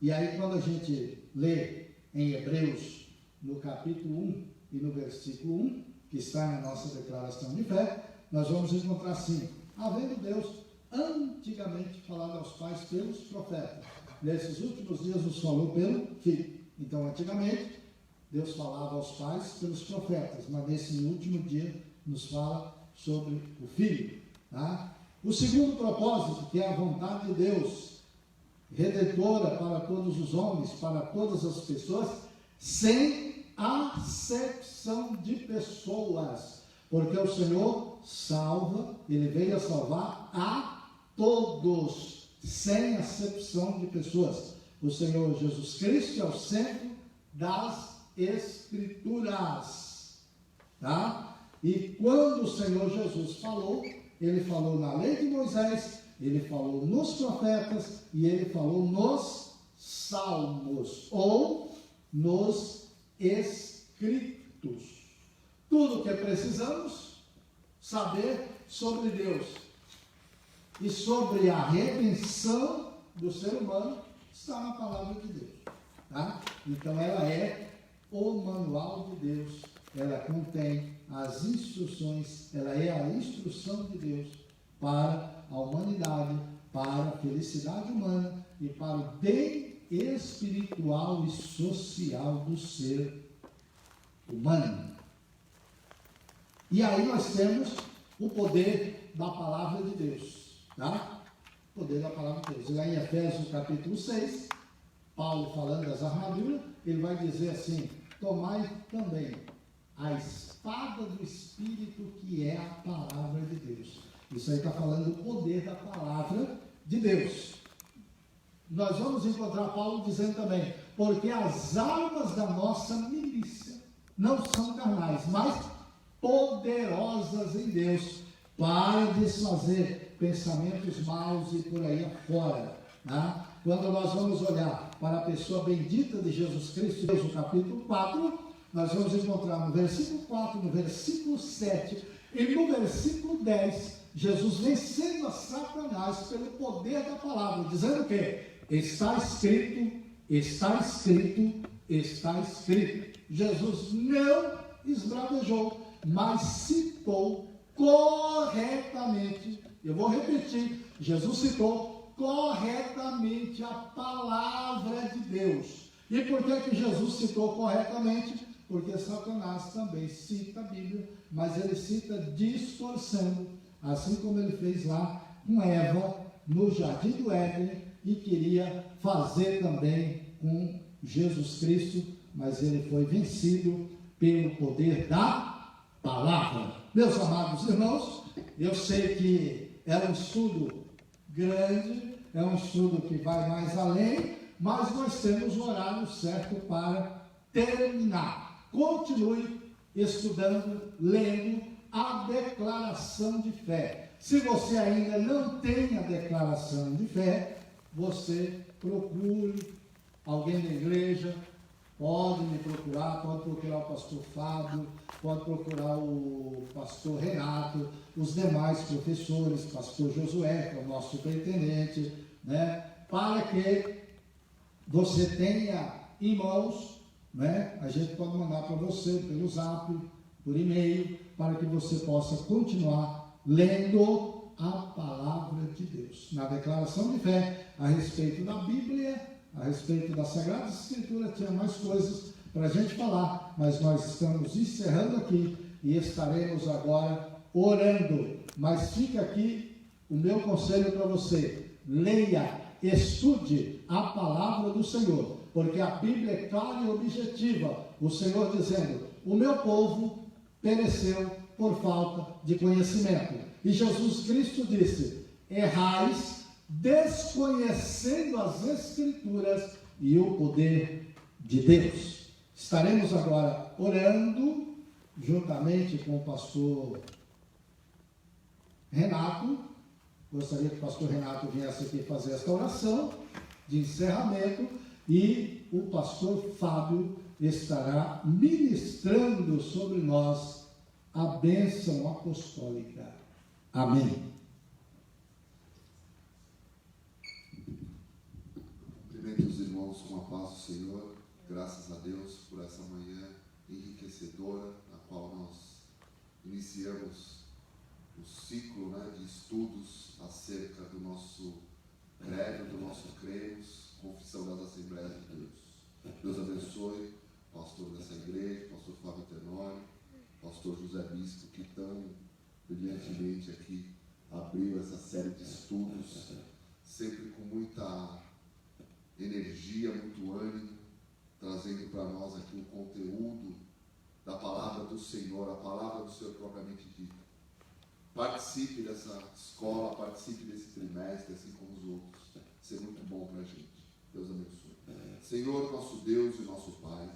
E aí, quando a gente lê em Hebreus, no capítulo 1 e no versículo 1, que está na nossa declaração de fé, nós vamos encontrar assim: havendo Deus antigamente falado aos pais pelos profetas, nesses últimos dias nos falou pelo Filho. Então, antigamente, Deus falava aos pais pelos profetas, mas nesse último dia nos fala sobre o Filho. Tá? O segundo propósito, que é a vontade de Deus, redentora para todos os homens, para todas as pessoas, sem acepção de pessoas, porque o Senhor salva, Ele veio a salvar a todos, sem acepção de pessoas. O Senhor Jesus Cristo é o centro das Escrituras, tá? E quando o Senhor Jesus falou, Ele falou na lei de Moisés, Ele falou nos profetas e Ele falou nos salmos ou nos escritos. Tudo o que precisamos saber sobre Deus e sobre a redenção do ser humano está na palavra de Deus, tá? Então ela é o manual de Deus, ela contém as instruções, ela é a instrução de Deus para a humanidade, para a felicidade humana e para o bem espiritual e social do ser humano. E aí nós temos o poder da palavra de Deus, tá? O poder da palavra de Deus. E lá em Efésios capítulo 6, Paulo falando das armaduras, ele vai dizer assim: tomai também a espada do Espírito, que é a palavra de Deus. Isso aí está falando do poder da palavra de Deus. Nós vamos encontrar Paulo dizendo também, porque as armas da nossa milícia não são carnais, mas poderosas em Deus, para desfazer pensamentos maus e por aí afora. Tá? Quando nós vamos olhar para a pessoa bendita de Jesus Cristo, Deus, no capítulo 4, nós vamos encontrar no versículo 4, no versículo 7 e no versículo 10, Jesus vencendo a Satanás pelo poder da palavra, dizendo que está escrito, está escrito, está escrito. Jesus não esbravejou, mas citou corretamente, eu vou repetir, Jesus citou corretamente a palavra de Deus. E por que Jesus citou corretamente? Porque Satanás também cita a Bíblia, mas ele cita distorcendo, assim como ele fez lá com Eva no Jardim do Éden e queria fazer também com Jesus Cristo, mas ele foi vencido pelo poder da palavra. Meus amados irmãos, eu sei que é um estudo grande, é um estudo que vai mais além, mas nós temos o horário certo para terminar. Continue estudando, lendo a declaração de fé. Se você ainda não tem a declaração de fé, você procure alguém da igreja, pode me procurar, pode procurar o pastor Fábio, pode procurar o pastor Renato, os demais professores, pastor Josué, que é o nosso superintendente, né, para que você tenha em mãos, né, a gente pode mandar para você pelo zap, por e-mail, para que você possa continuar lendo a palavra de Deus. Na declaração de fé, a respeito da Bíblia, a respeito da Sagrada Escritura, tinha mais coisas para a gente falar, mas nós estamos encerrando aqui e estaremos agora orando. Mas fica aqui o meu conselho para você: leia, estude a palavra do Senhor, porque a Bíblia é clara e objetiva. O Senhor dizendo: o meu povo pereceu por falta de conhecimento. E Jesus Cristo disse: errais, desconhecendo as Escrituras e o poder de Deus. Estaremos agora orando, juntamente com o pastor Renato. Gostaria que o pastor Renato viesse aqui fazer esta oração de encerramento, e o pastor Fábio estará ministrando sobre nós a bênção apostólica. Amém. Cumprimento os irmãos com a paz do Senhor. Graças a Deus por essa manhã enriquecedora, na qual nós iniciamos o ciclo, né, de estudos acerca do nosso credo, do nosso cremos, Confissão das Assembleias de Deus. Deus abençoe o pastor dessa igreja, o pastor Flávio Tenório, o pastor José Bispo, que tão brilhantemente aqui abriu essa série de estudos, sempre com muita energia, muito ânimo, trazendo para nós aqui o conteúdo da palavra do Senhor, a palavra do Senhor propriamente dita. Participe dessa escola, participe desse trimestre, assim como os outros. Isso é muito bom para a gente. Deus abençoe. Senhor, nosso Deus e nosso Pai,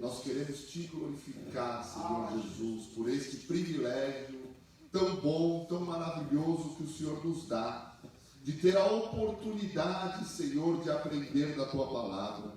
nós queremos Te glorificar, Senhor Jesus, por este privilégio tão bom, tão maravilhoso que o Senhor nos dá, de ter a oportunidade, Senhor, de aprender da Tua palavra,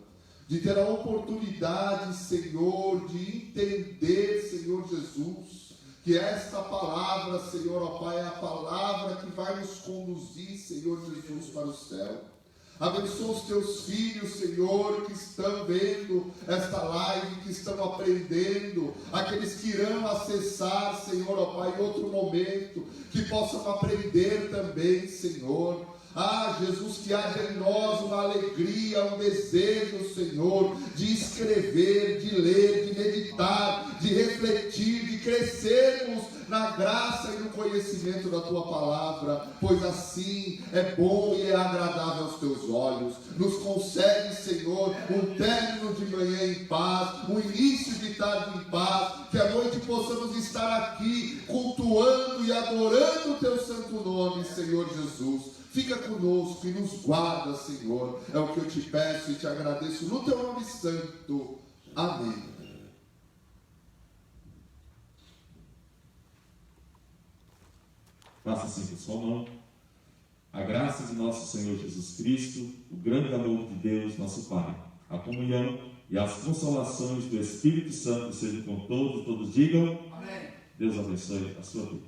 de ter a oportunidade, Senhor, de entender, Senhor Jesus, que esta palavra, Senhor, ó Pai, é a palavra que vai nos conduzir, Senhor Jesus, para o céu. Abençoa os Teus filhos, Senhor, que estão vendo esta live, que estão aprendendo, aqueles que irão acessar, Senhor, ó Pai, em outro momento, que possam aprender também, Senhor. Ah, Jesus, que haja em nós uma alegria, um desejo, Senhor, de escrever, de ler, de meditar, de refletir, de crescermos na graça e no conhecimento da Tua palavra, pois assim é bom e é agradável aos Teus olhos. Nos concede, Senhor, um término de manhã em paz, um início de tarde em paz, que à noite possamos estar aqui cultuando e adorando o Teu santo nome, Senhor Jesus. Fica conosco e nos guarda, Senhor. É o que eu Te peço e Te agradeço no Teu nome santo. Amém. Faça assim com sua mão. A graça de nosso Senhor Jesus Cristo, o grande amor de Deus, nosso Pai, a comunhão e as consolações do Espírito Santo sejam com todos digam. Amém. Deus abençoe a sua vida.